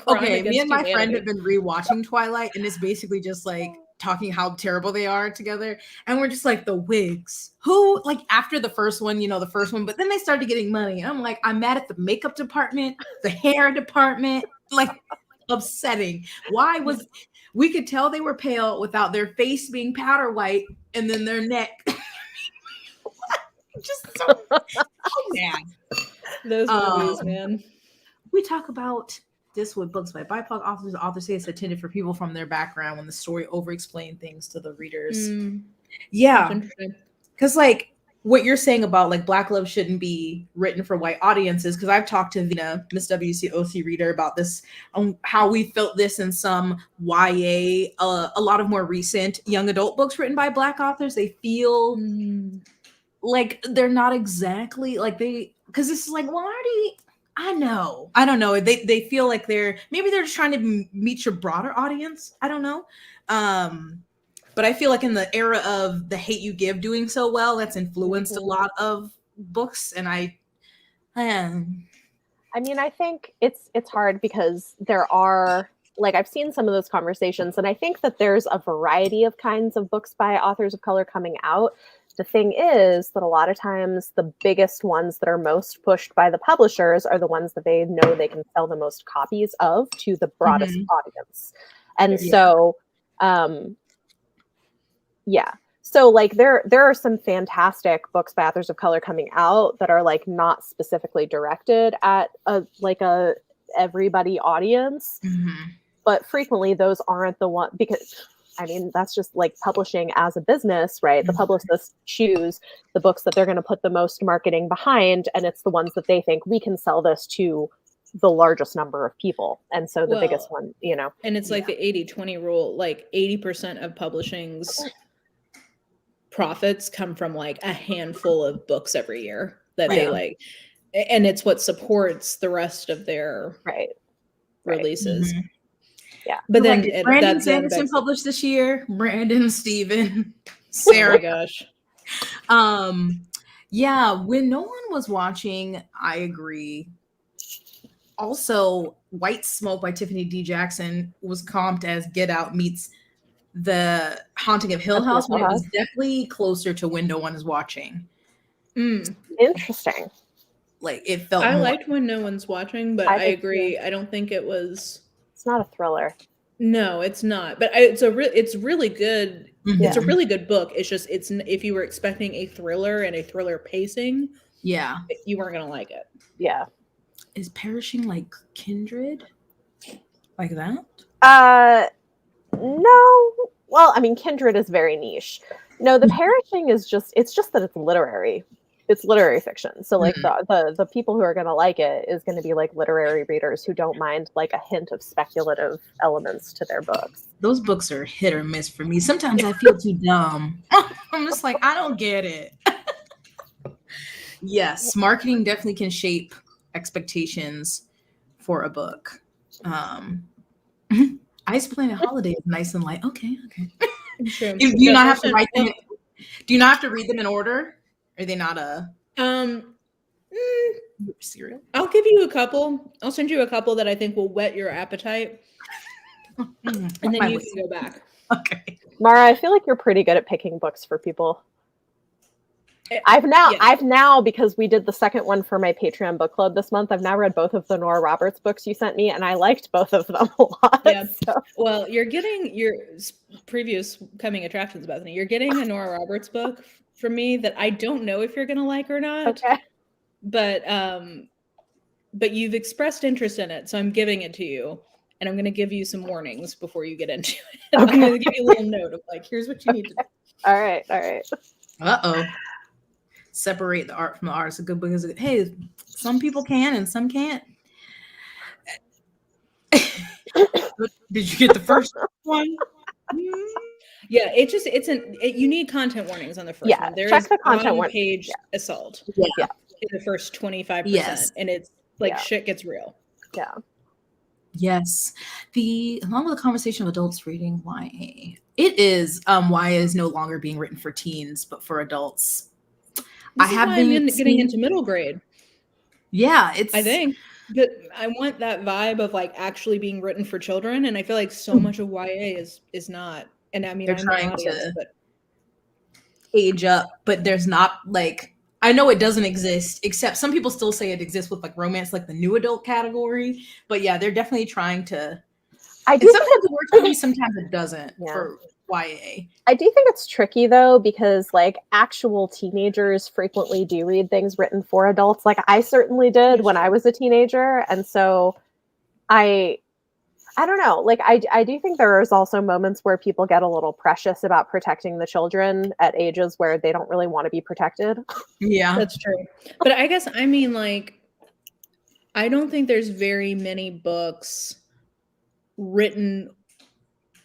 Okay, me and my friend have been rewatching Twilight, and it's basically just like talking how terrible they are together. And we're just like, the wigs. Who, like, after the first one, but then they started getting money. And I'm like, I'm mad at the makeup department, the hair department, like, upsetting. We could tell they were pale without their face being powder white, and then their neck. Just so mad. Those movies, man. We talk about this with books by BIPOC authors. The authors say it's intended for people from their background when the story over-explain things to the readers. Yeah. Because, like, what you're saying about, like, Black love shouldn't be written for white audiences, because I've talked to Vina, Miss WCOC reader, about this, how we felt this in some YA, a lot of more recent young adult books written by Black authors. They feel like they're not exactly, like, because this is like, well, I don't know. They feel like they're just trying to meet your broader audience. I don't know. But I feel like in the era of The Hate You Give doing so well, that's influenced a lot of books. And I mean, I think it's hard because there are, like, I've seen some of those conversations, and I think that there's a variety of kinds of books by authors of color coming out. The thing is that a lot of times the biggest ones that are most pushed by the publishers are the ones that they know they can sell the most copies of to the broadest audience. And so, so, like, there are some fantastic books by authors of color coming out that are, like, not specifically directed at a everybody audience, but frequently those aren't the one, because I mean, that's just like publishing as a business, right? The publicists choose the books that they're going to put the most marketing behind, and it's the ones that they think we can sell this to the largest number of people. And so the biggest one, And it's like the 80-20 rule, like 80% of publishing's profits come from like a handful of books every year that they like, and it's what supports the rest of their releases. Yeah. But then Brandon Sanderson published this year. Brandon, Steven, Sarah. Oh my gosh. Yeah, when no one was watching, I agree. Also, White Smoke by Tiffany D. Jackson was comped as Get Out meets The Haunting of Hill House, but it was definitely closer to when no one is watching. Interesting. Like, it felt I liked When No One's Watching, but I agree. I don't think it was. It's not a thriller. No, it's not. But it's really good. It's a really good book. It's just if you were expecting a thriller and a thriller pacing, you weren't gonna like it. Yeah. Is Perishing like Kindred? Like that? No. Well, I mean, Kindred is very niche. No, The Perishing is just that it's literary. It's literary fiction. So like the people who are going to like it is going to be like literary readers who don't mind like a hint of speculative elements to their books. Those books are hit or miss for me. Sometimes I feel too dumb. I'm just like, I don't get it. Yes, marketing definitely can shape expectations for a book. I Ice Planet Holiday is nice and light. Okay. Sure. Do you not have to write them? Do you not have to read them in order? Are they not a cereal? I'll give you a couple. I'll send you a couple that I think will whet your appetite, and then you can go back. Okay. Mara, I feel like you're pretty good at picking books for people. I've now, because we did the second one for my Patreon book club this month, I've now read both of the Nora Roberts books you sent me, and I liked both of them a lot. Yeah. So. Well, you're getting your previous coming attractions, Bethany. You're getting a Nora Roberts book from me that I don't know if you're going to like or not. Okay. But you've expressed interest in it, so I'm giving it to you. And I'm going to give you some warnings before you get into it. Okay. I'm going to give you a little note of like, here's what you need to do. All right. Uh-oh. Separate the art from the artist. A good book is hey, some people can and some can't. Did you get the first one? Yeah, you need content warnings on the first one. There check is the content warning page assault. Yeah. In the first 25%. Yes. And it's like shit gets real. Yeah. Yes. Along with the conversation of adults reading YA, it is YA is no longer being written for teens, but for adults. I'm getting into middle grade. Yeah, I think that I want that vibe of like actually being written for children, and I feel like so much of YA is not. And I mean, they're I'm trying audience, to but age up, but there's not like I know it doesn't exist, except some people still say it exists with like romance, like the new adult category. But yeah, they're definitely trying to. Sometimes it works for me, sometimes it doesn't for YA. I do think it's tricky though, because like actual teenagers frequently do read things written for adults. Like I certainly did when I was a teenager. And so I don't know. Like I do think there is also moments where people get a little precious about protecting the children at ages where they don't really want to be protected. Yeah. That's true. But I guess I mean like I don't think there's very many books written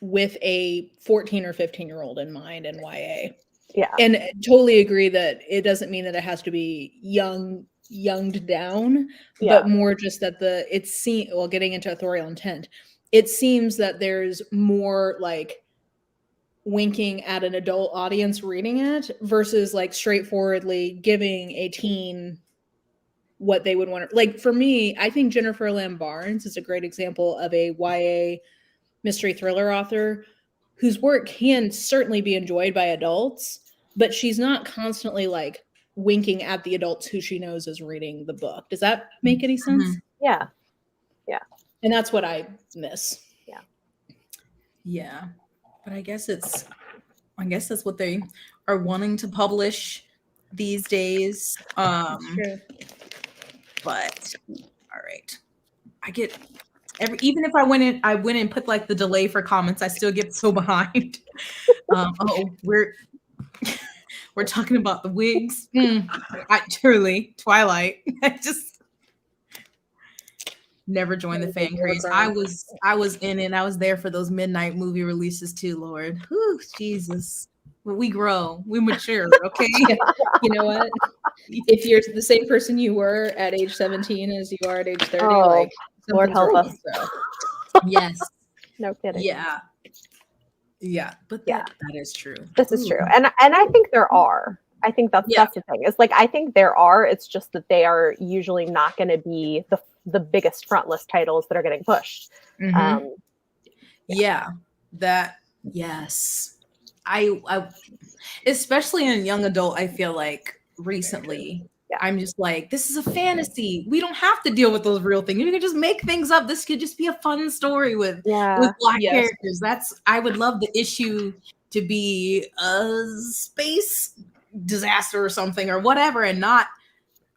with a 14 or 15-year-old in mind in YA. Yeah. And totally agree that it doesn't mean that it has to be younged down, but more just that getting into authorial intent, it seems that there's more like winking at an adult audience reading it versus like straightforwardly giving a teen what they would want. Like for me, I think Jennifer Lamb Barnes is a great example of a YA mystery thriller author whose work can certainly be enjoyed by adults, but she's not constantly like winking at the adults who she knows is reading the book. Does that make any sense? Mm-hmm. Yeah. And that's what I miss. Yeah. But I guess that's what they are wanting to publish these days. Sure. But all right. Even if I went and put like the delay for comments, I still get so behind. We're talking about the wigs. Truly, Twilight. I just never joined the fan craze. I was in it. I was there for those midnight movie releases too, Lord. Whew, Jesus. We grow, we mature, okay? You know what? If you're the same person you were at age 17 as you are at age 30, like Lord help us. So. Yes. No kidding. Yeah. But that is true. This is true. And I think there are. I think that's the thing. It's like I think there are. It's just that they are usually not going to be the biggest front list titles that are getting pushed. Mm-hmm. Yes. I especially in young adult, I feel like recently I'm just like, this is a fantasy. We don't have to deal with those real things. You can just make things up. This could just be a fun story with Black characters. I would love the issue to be a space disaster or something or whatever, and not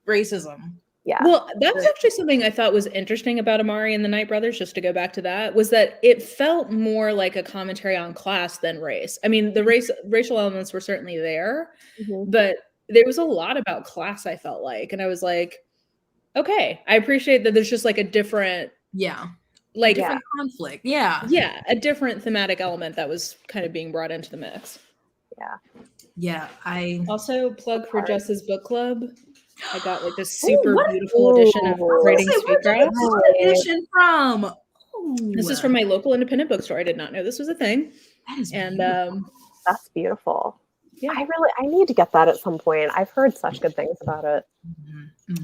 racism. Yeah. Well, that's actually something I thought was interesting about Amari and the Knight Brothers, just to go back to that, was that it felt more like a commentary on class than race. I mean, the racial elements were certainly there, but there was a lot about class, I felt like. And I was like, okay, I appreciate that there's just like a different different conflict. Yeah. Yeah. A different thematic element that was kind of being brought into the mix. Yeah. Yeah. I also plug for Jess's book club. I got like this super beautiful edition of Writing Sweetgrass. Edition from? Oh This is from my local independent bookstore. I did not know this was a thing. That is and beautiful. That's beautiful. Yeah, I need to get that at some point. I've heard such good things about it.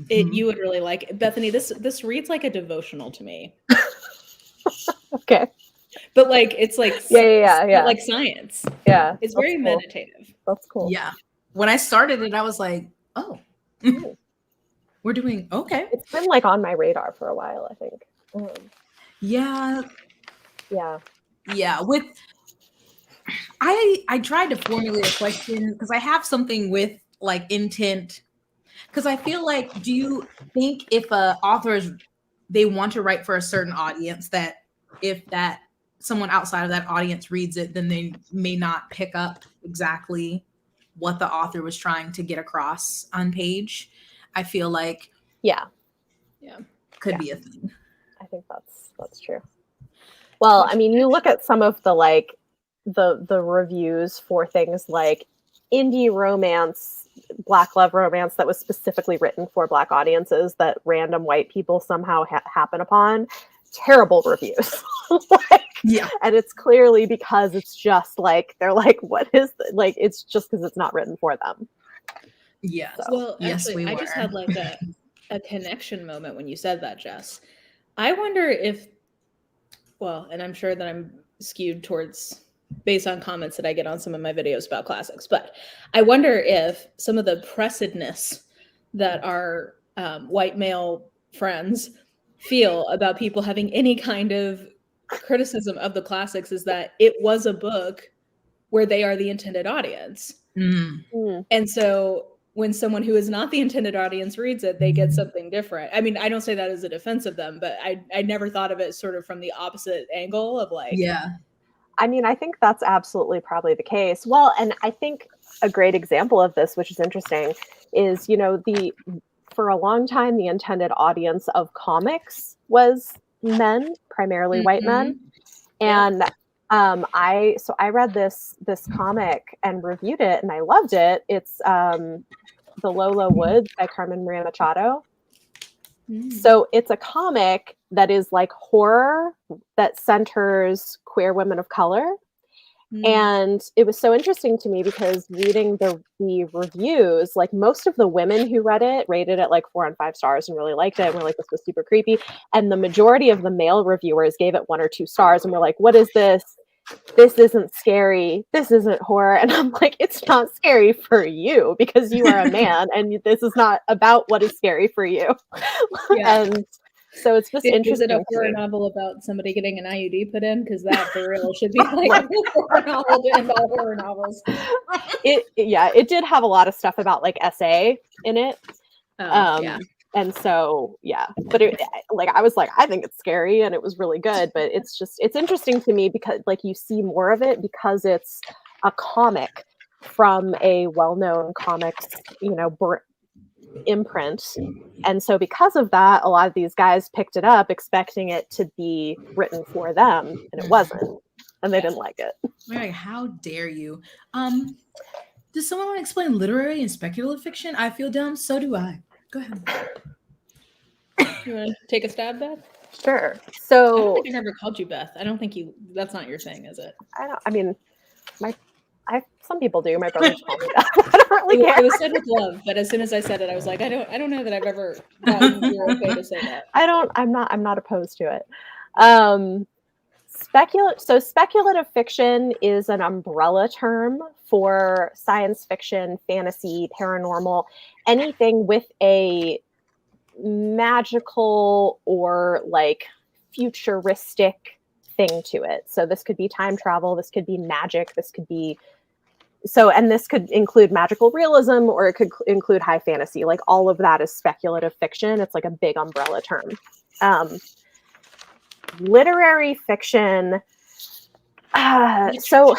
You would really like it. Bethany. This reads like a devotional to me. Okay. But like it's like like science. Yeah. It's very meditative. That's cool. Yeah. When I started it, I was like, oh, we're doing okay. It's been like on my radar for a while, I think. Yeah. With I tried to formulate a question because I have something with like intent. Because I feel like, do you think if a author they want to write for a certain audience, that if that someone outside of that audience reads it, then they may not pick up exactly what the author was trying to get across on page? I feel like could be a thing. I think that's true. Well, I mean, you look at some of the like the reviews for things like indie romance, Black love romance that was specifically written for Black audiences that random white people somehow happen upon. Terrible reviews. And it's clearly because it's just like they're like, what is this? Like it's just because it's not written for them. Yes. So, well, actually, I just had like a connection moment when you said that, Jess. I wonder if, well, and I'm sure that I'm skewed towards based on comments that I get on some of my videos about classics, but I wonder if some of the pressedness that our white male friends feel about people having any kind of criticism of the classics is that it was a book where they are the intended audience. And so when someone who is not the intended audience reads it, they get something different. I mean, I don't say that as a defense of them, but I never thought of it sort of from the opposite angle of like, I mean, I think that's absolutely probably the case. Well, and I think a great example of this, which is interesting, is, you know, for a long time, the intended audience of comics was men, primarily white men. And I read this comic and reviewed it and I loved it. It's The Lola Woods by Carmen Maria Machado. So it's a comic that is like horror that centers queer women of color. And it was so interesting to me because reading the reviews, like most of the women who read it rated it like 4 and 5 stars and really liked it and were like, this was super creepy. And the majority of the male reviewers gave it 1 or 2 stars and were like, what is this? This isn't scary. This isn't horror. And I'm like, it's not scary for you because you are a man and this is not about what is scary for you. And so it's just interesting. Is it a horror novel about somebody getting an IUD put in? Because that for real should be like a horror novel to end all horror novels. It did have a lot of stuff about like SA in it. And so, but I was like, I think it's scary and it was really good, but it's interesting to me because like you see more of it because it's a comic from a well-known comics, imprint. And so because of that, a lot of these guys picked it up expecting it to be written for them and it wasn't. And they didn't like it. Like, how dare you? Does someone want to explain literary and speculative fiction? I feel dumb, so do I. Go ahead. You want to take a stab, Beth? Sure. So I don't think I've ever called you Beth. I don't think that's not your thing, is it? Some people do. My brothers call me that. I don't really care. It was said with love, but as soon as I said it, I was like, I don't know that I've ever gotten you're okay to say that. I'm not opposed to it. Speculative fiction is an umbrella term for science fiction, fantasy, paranormal, anything with a magical or like futuristic thing to it. So this could be time travel, this could be magic, this could include magical realism, or it could include high fantasy. Like all of that is speculative fiction. It's like a big umbrella term. Literary fiction. So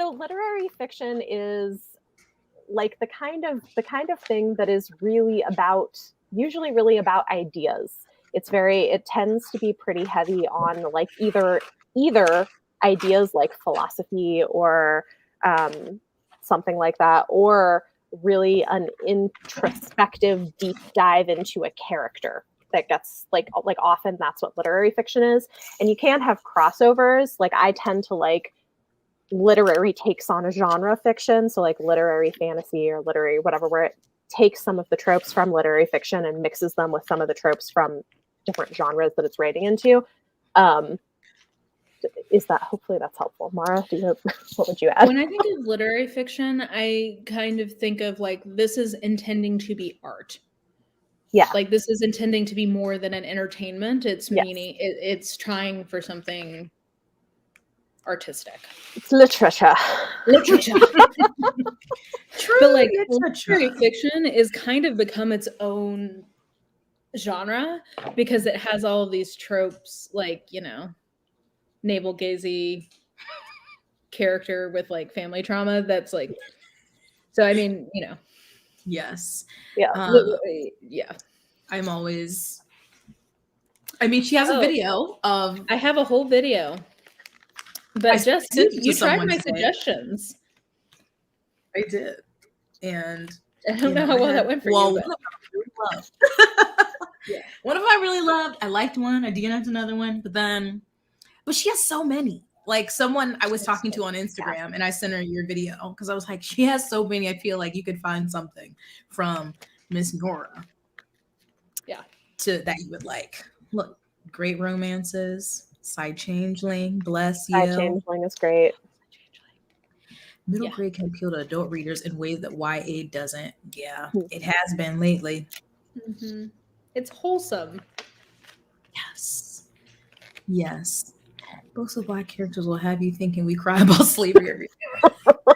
literary fiction is like the kind of thing that is usually really about ideas. It tends to be pretty heavy on like either ideas like philosophy or something like that, or really an introspective deep dive into a character. that gets like often that's what literary fiction is. And you can have crossovers. Like I tend to like literary takes on a genre fiction. So like literary fantasy or literary whatever, where it takes some of the tropes from literary fiction and mixes them with some of the tropes from different genres that it's writing into. Is that, hopefully that's helpful. Mara, what would you add? When I think of literary fiction, I kind of think of like, this is intending to be art. Yeah. Like this is intending to be more than an entertainment. It's meaning, it's trying for something artistic. It's literature. Literature. True, but like literature. Literary fiction is kind of become its own genre because it has all of these tropes, like, you know, navel gazy character with like family trauma. That's like, so I mean, you know. Yes. Yeah. Yeah. I'm always, I mean, she has a video of. I have a whole video. But just you tried my suggestions. I did. And I don't know how well that went for you. But. One of them I really loved. I liked one. I DNF'd another one. But she has so many. Like someone I was talking to on Instagram and I sent her your video because I was like, she has so many. I feel like you could find something from Miss Nora. Yeah. That you would like. Look, great romances. Side Changeling, bless you. Side Changeling is great. Middle grade can appeal to adult readers in ways that YA doesn't. Yeah, it has been lately. Mm-hmm. It's wholesome. Yes. Yes. Books with Black characters will have you thinking we cry about slavery every day.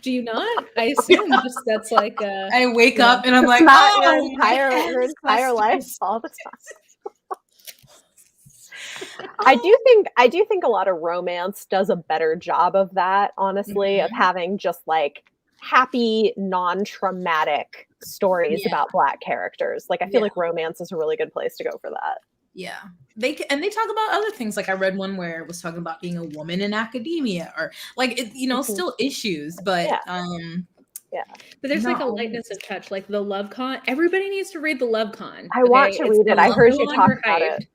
Do you not? I assume just that's like I wake up and I'm like, not your entire life all the time. I do think a lot of romance does a better job of that, honestly, of having just like happy, non-traumatic stories about Black characters. Like I feel like romance is a really good place to go for that. Yeah. They talk about other things. Like I read one where it was talking about being a woman in academia or like it, you know, still issues, but but there's like a lightness of touch, like the Love Con. Everybody needs to read the Love Con. I want to read it. I heard you talk about it.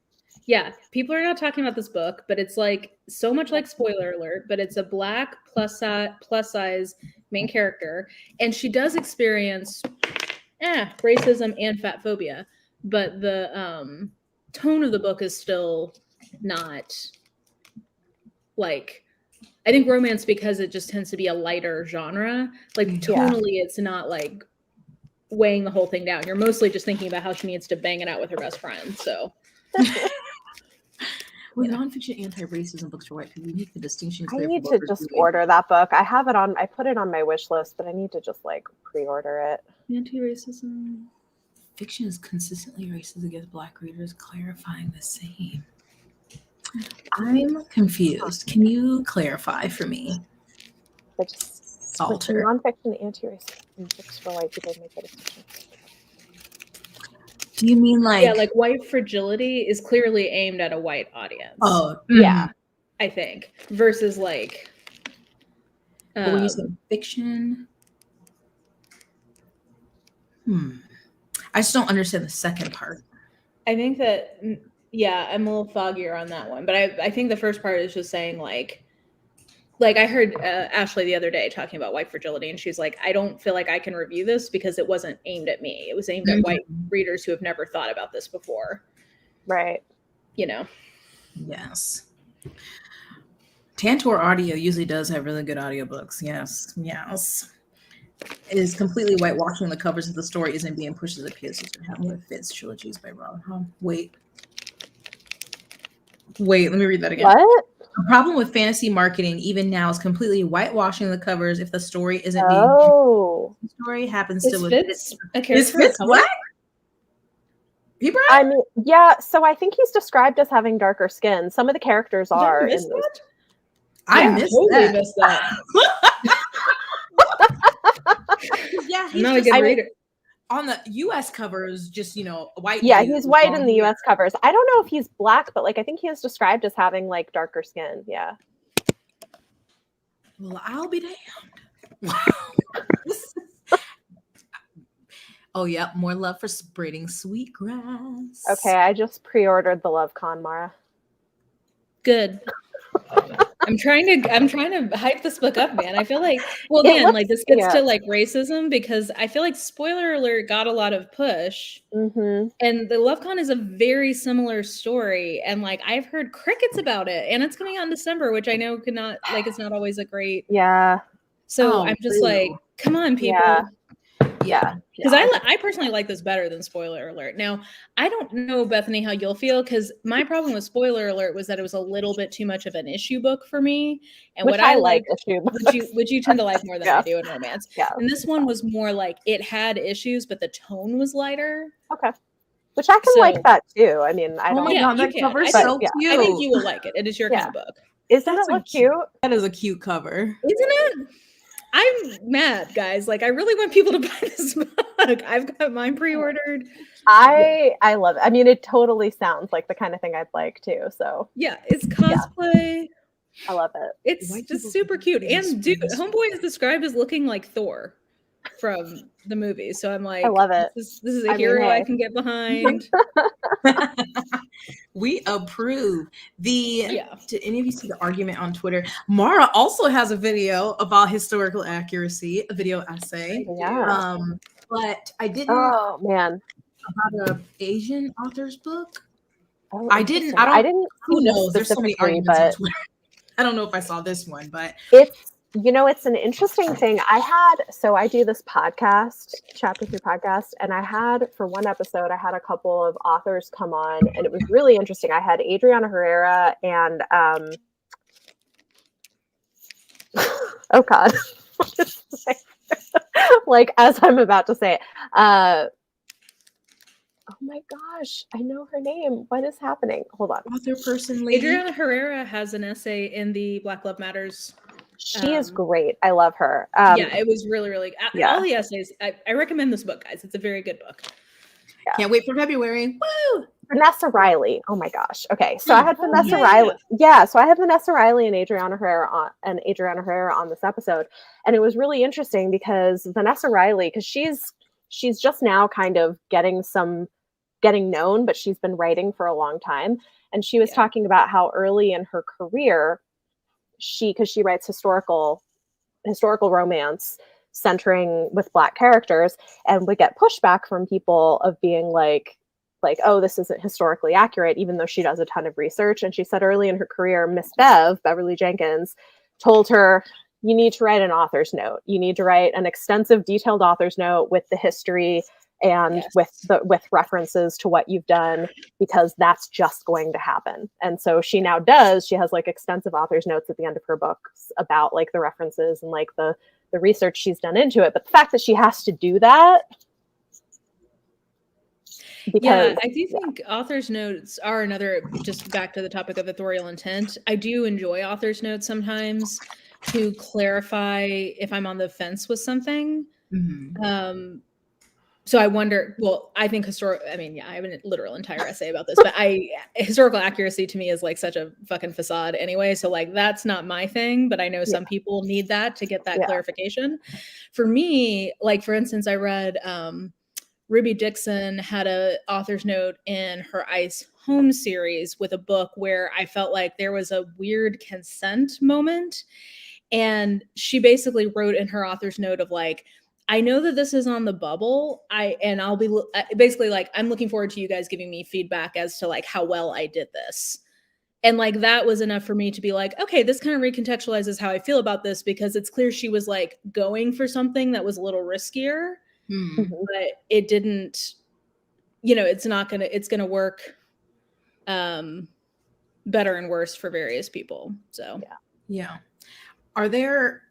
Yeah, people are not talking about this book, but it's like so much like spoiler alert, but it's a Black plus size main character, and she does experience racism and fat phobia, but the tone of the book is still not like, I think romance, because it just tends to be a lighter genre, like tonally it's not like weighing the whole thing down. You're mostly just thinking about how she needs to bang it out with her best friend. So with nonfiction anti-racism books for white people, you make the distinction clear. I need to just order that book. I have it on, I put it on my wish list, but I need to just like pre-order it. Anti-racism. Fiction is consistently racist against Black readers, clarifying the same. I'm confused. Can you clarify for me? I just Salter. Nonfiction anti-racism books for white people make the distinction. Do you mean like like white fragility is clearly aimed at a white audience? Oh, yeah, I think versus like when you say fiction. I just don't understand the second part. I think that I'm a little foggier on that one, but I think the first part is just saying like I heard Ashley the other day talking about white fragility, and she's like, I don't feel like I can review this because it wasn't aimed at me. It was aimed at white readers who have never thought about this before. Right. You know? Yes. Tantor Audio usually does have really good audiobooks. Yes. Yes. It is completely whitewashing the covers if the story isn't being pushed as a PS or having with Fitz trilogies by Ron. Huh? Wait, let me read that again. What? The problem with fantasy marketing, even now, is completely whitewashing the covers if the story isn't being the story happens to with Fitz a character. Is Fitz Black? I mean, yeah. So I think he's described as having darker skin. Some of the characters are. I missed that. Yeah, he's not a good reader. On the U.S. covers, just white. Yeah, he's white in the U.S. covers. I don't know if he's Black, but like I think he is described as having like darker skin. Yeah. Well, I'll be damned. Wow. Oh, yep. More love for spreading sweetgrass. Okay, I just pre-ordered the Love Con, Mara. Good. I'm trying to hype this book up, man. I feel like, well, again, like this gets to like racism because I feel like spoiler alert got a lot of push, and the LoveCon is a very similar story, and like I've heard crickets about it, and it's coming out in December, which I know could not like it's not always a great So I'm just like, come on, people. Yeah. Because I personally like this better than spoiler alert. Now, I don't know, Bethany, how you'll feel, because my problem with spoiler alert was that it was a little bit too much of an issue book for me. And which what I like issue which you tend to like more than I do in romance. Yeah. And this one was more like it had issues, but the tone was lighter. Okay. Which I can like that too. I mean, I don't know. God, that cover's so cute. I think you will like it. It is your kind of book. Isn't it look cute? That is a cute cover. Isn't it? I'm mad, guys. Like, I really want people to buy this book. I've got mine pre-ordered. I love it. I mean, it totally sounds like the kind of thing I'd like too. So yeah, it's cosplay. I love it. It's just super cute. And dude, Homeboy is described as looking like Thor from the movie. So I'm like, I love it. This is a hero I can get behind. We approve. Did any of you see the argument on Twitter? Mara also has a video about historical accuracy, a video essay. Yeah. But I didn't. Oh man. About an Asian author's book. Oh, I didn't. Who knows? There's so many arguments on Twitter. I don't know if I saw this one, but it's an interesting thing. I do this podcast, Chapter 3 podcast, and I had, for one episode, I had a couple of authors come on, and it was really interesting. I had Adriana Herrera and, oh God, like, as I'm about to say it, oh my gosh, I know her name. What is happening? Hold on. Author person lady. Adriana Herrera has an essay in the Black Love Matters. She is great. I love her. Yeah, it was really, really. All the essays. I recommend this book, guys. It's a very good book. Yeah. Can't wait for February. Woo! Vanessa Riley. Oh my gosh. Okay, so I had Vanessa Riley. Yeah, so I had Vanessa Riley and Adriana Herrera on this episode, and it was really interesting because Vanessa Riley, because she's just now kind of getting known, but she's been writing for a long time, and she was talking about how early in her career, because she writes historical romance centering with Black characters, and would get pushback from people of being like, oh, this isn't historically accurate, even though she does a ton of research. And she said early in her career, Miss Beverly Jenkins, told her, you need to write an author's note. You need to write an extensive, detailed author's note with the history and with references to what you've done, because that's just going to happen. And so she now does. She has like extensive author's notes at the end of her books about like the references and like the research she's done into it. But the fact that she has to do that. I do think author's notes are another, just back to the topic of authorial intent. I do enjoy author's notes sometimes to clarify if I'm on the fence with something. Mm-hmm. So I wonder, I think I have a literal entire essay about this, but historical accuracy to me is like such a fucking facade anyway. So like, that's not my thing, but I know some people need that to get that clarification. For me, like, for instance, I read, Ruby Dixon had a author's note in her Ice Home series with a book where I felt like there was a weird consent moment. And she basically wrote in her author's note of like, I know that this is on the bubble. I'll be basically like, I'm looking forward to you guys giving me feedback as to like how well I did this. And like, that was enough for me to be like, okay, this kind of recontextualizes how I feel about this, because it's clear she was like going for something that was a little riskier, but it didn't, it's going to work better and worse for various people. So, yeah. Are there,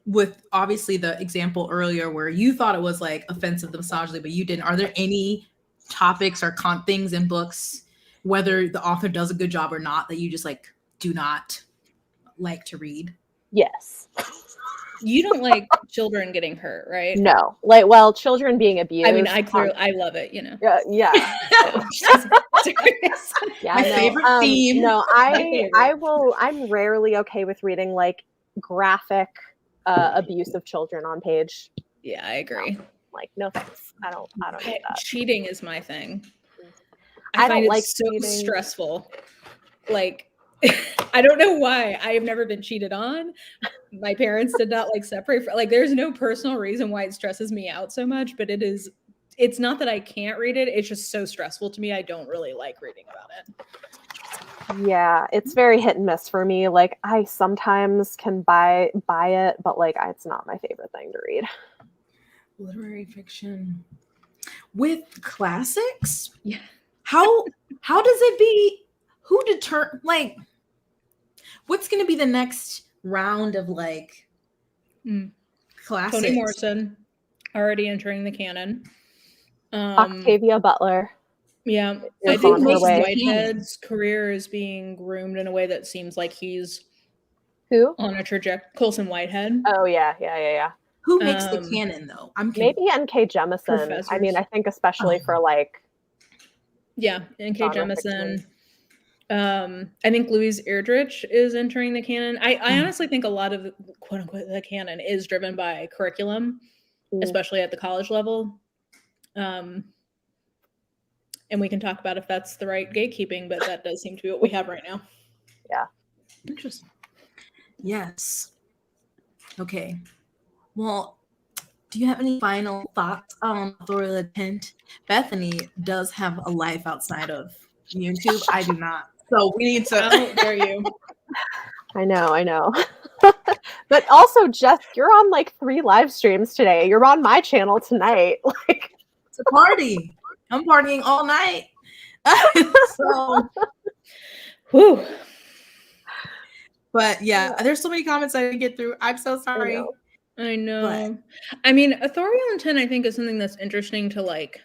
with obviously the example earlier where you thought it was like offensive, the misogyny, but you didn't, are there any topics or things in books, whether the author does a good job or not, that you just like do not like to read? Yes. You don't like children getting hurt, right? No, children being abused. I mean, I love it, Yeah. My favorite theme. No, I'm rarely okay with reading like graphic abuse of children on page. Yeah, I agree. Like, no thanks. I don't need that. Cheating is my thing. I find don't like so cheating. Stressful. Like, I don't know why. I have never been cheated on. My parents did not like separate. Like, there's no personal reason why it stresses me out so much, but it's not that I can't read it. It's just so stressful to me. I don't really like reading about it. Yeah, it's very hit and miss for me. Like, I sometimes can buy it, but like it's not my favorite thing to read. Literary fiction with classics. Yeah. How does it be? Who like? What's going to be the next round of like classics? Toni Morrison already entering the canon. Octavia Butler. Yeah, I think Whitehead's career is being groomed in a way that seems like he's on a trajectory. Colson Whitehead. Oh yeah. Who makes the canon though? Maybe N.K. Jemisin. Professors. I mean, I think especially for like. Yeah, N.K. Jemisin. I think Louise Erdrich is entering the canon. I honestly think a lot of quote unquote the canon is driven by curriculum, especially at the college level. And we can talk about if that's the right gatekeeping, but that does seem to be what we have right now. Yeah. Interesting. Yes. Okay. Well, do you have any final thoughts on Authorial Intent? Bethany does have a life outside of YouTube. I do not. So we need to. How dare you? I know. But also, Jess, you're on like 3 live streams today. You're on my channel tonight. Like, it's a party. I'm partying all night. So, whew. But yeah, there's so many comments I didn't get through. I'm so sorry. I know. But, I mean, Authorial Intent, I think, is something that's interesting to like.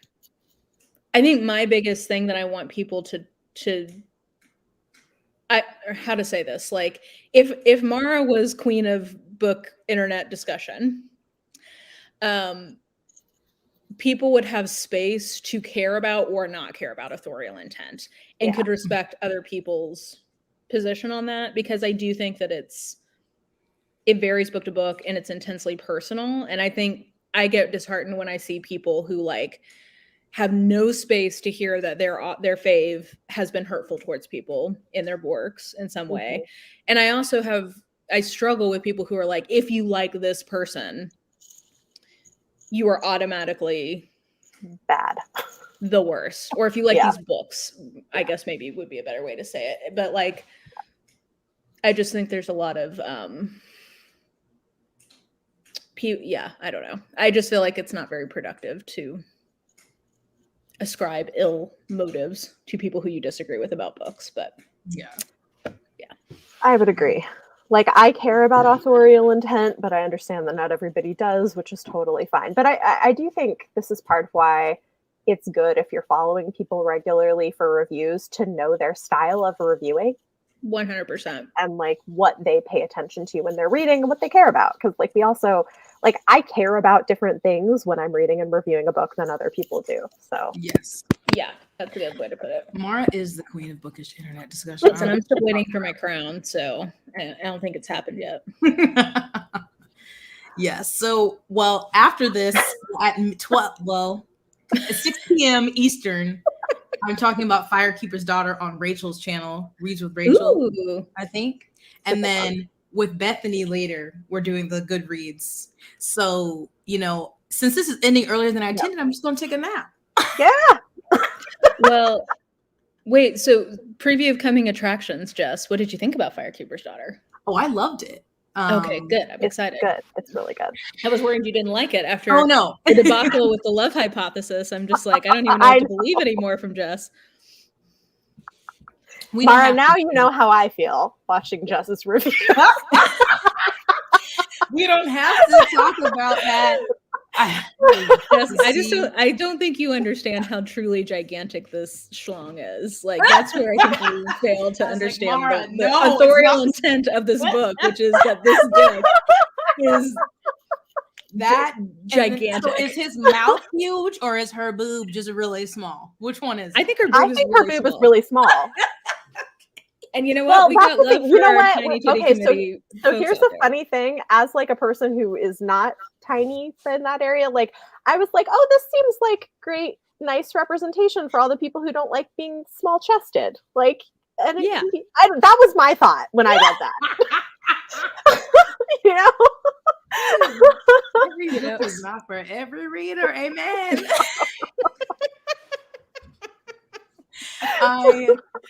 I think my biggest thing that I want people to how to say this, like if Mara was queen of book internet discussion, people would have space to care about or not care about Authorial Intent and could respect other people's position on that, because I do think that it varies book to book and it's intensely personal. And I think I get disheartened when I see people who like have no space to hear that their fave has been hurtful towards people in their works in some way. And I struggle with people who are like, if you like this person, you are automatically bad, the worst. Or if you like these books, I guess maybe would be a better way to say it. But like, I just think there's a lot of, I don't know. I just feel like it's not very productive to ascribe ill motives to people who you disagree with about books. But yeah, I would agree. Like, I care about Authorial Intent, but I understand that not everybody does, which is totally fine. But I do think this is part of why it's good, if you're following people regularly for reviews, to know their style of reviewing. 100%. And like what they pay attention to when they're reading and what they care about. Because like we also, like, I care about different things when I'm reading and reviewing a book than other people do. So yes. Yeah, that's a good way to put it. Mara is the queen of bookish internet discussion. Listen, I'm still waiting for my crown, so I don't think it's happened yet. Yes. So, well, after this, at 6 p.m. Eastern, I'm talking about Firekeeper's Daughter on Rachel's channel, Reads with Rachel, I think. And then with Bethany later, we're doing the Goodreads. So, since this is ending earlier than I intended, I'm just going to take a nap. Yeah. Well, wait, so preview of coming attractions, Jess. What did you think about Firekeeper's Daughter? Oh, I loved it. Okay, good. I'm excited. Good. It's really good. I was worried you didn't like it after the debacle with the love hypothesis. I'm just like, I don't even know what to believe anymore from Jess. Mara, now you know how I feel watching Jess's review. We don't have to talk about that. I don't think you understand how truly gigantic this schlong is. Like, that's where I think you fail to understand the authorial intent of this book, which is that this dick is that gigantic. So is his mouth huge or is her boob just really small? Which one is it? I think her boob is really small. And you know what? We got love for our Tiny Titty committee. So here's the funny thing. As like a person who is not tiny in that area, like I was like, oh, this seems like great, nice representation for all the people who don't like being small chested. Like, and that was my thought when I read that. You know? Every book is not for every reader. Amen.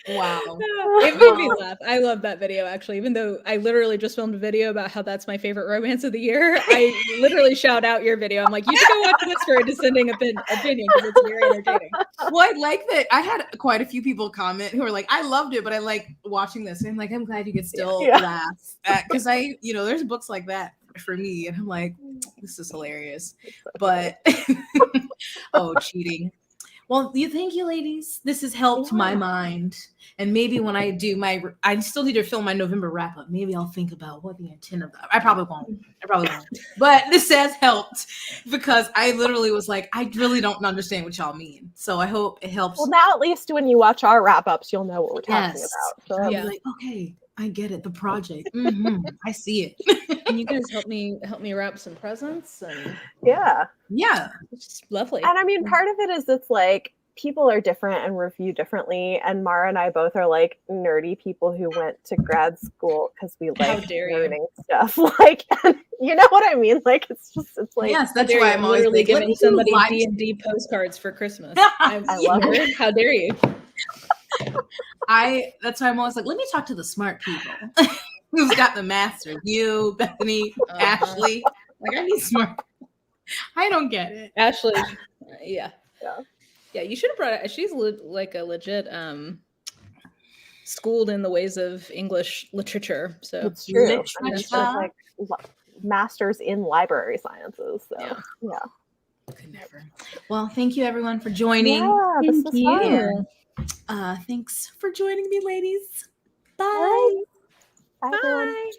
Wow. It made me laugh. I love that video, actually, even though I literally just filmed a video about how that's my favorite romance of the year. I literally shout out your video. I'm like, you should go watch this for a dissenting opinion because it's very entertaining. Well, I like that. I had quite a few people comment who were like, I loved it, but I like watching this. And I'm like, I'm glad you could still laugh. Because there's books like that for me. And I'm like, this is hilarious. But, cheating. Well, thank you, ladies. This has helped my mind. And maybe when I do I still need to film my November wrap up. Maybe I'll think about what the intent of that. I probably won't. But this has helped because I literally was like, I really don't understand what y'all mean. So I hope it helps. Well, now at least when you watch our wrap ups, you'll know what we're talking about. So I'll be like, okay, I get it. The project. Mm-hmm. I see it. And you guys help me wrap some presents and yeah, it's lovely. And I mean, part of it is it's like people are different and review differently. And Mara and I both are like nerdy people who went to grad school because we like learning stuff. Like, you know what I mean? Like, it's like that's why I'm always literally giving somebody D&D postcards for Christmas. I love it. How dare you? That's why I'm always like, let me talk to the smart people. Who's got the masters? You, Bethany, Ashley. Like, I need smart. I don't get it. Ashley, yeah. You should have brought it. She's like a legit schooled in the ways of English literature. So it's true. She's like masters in library sciences. So yeah. Could never. Well, thank you everyone for joining. Yeah, this was fun. Thanks for joining me, ladies. Bye. Bye. Bye.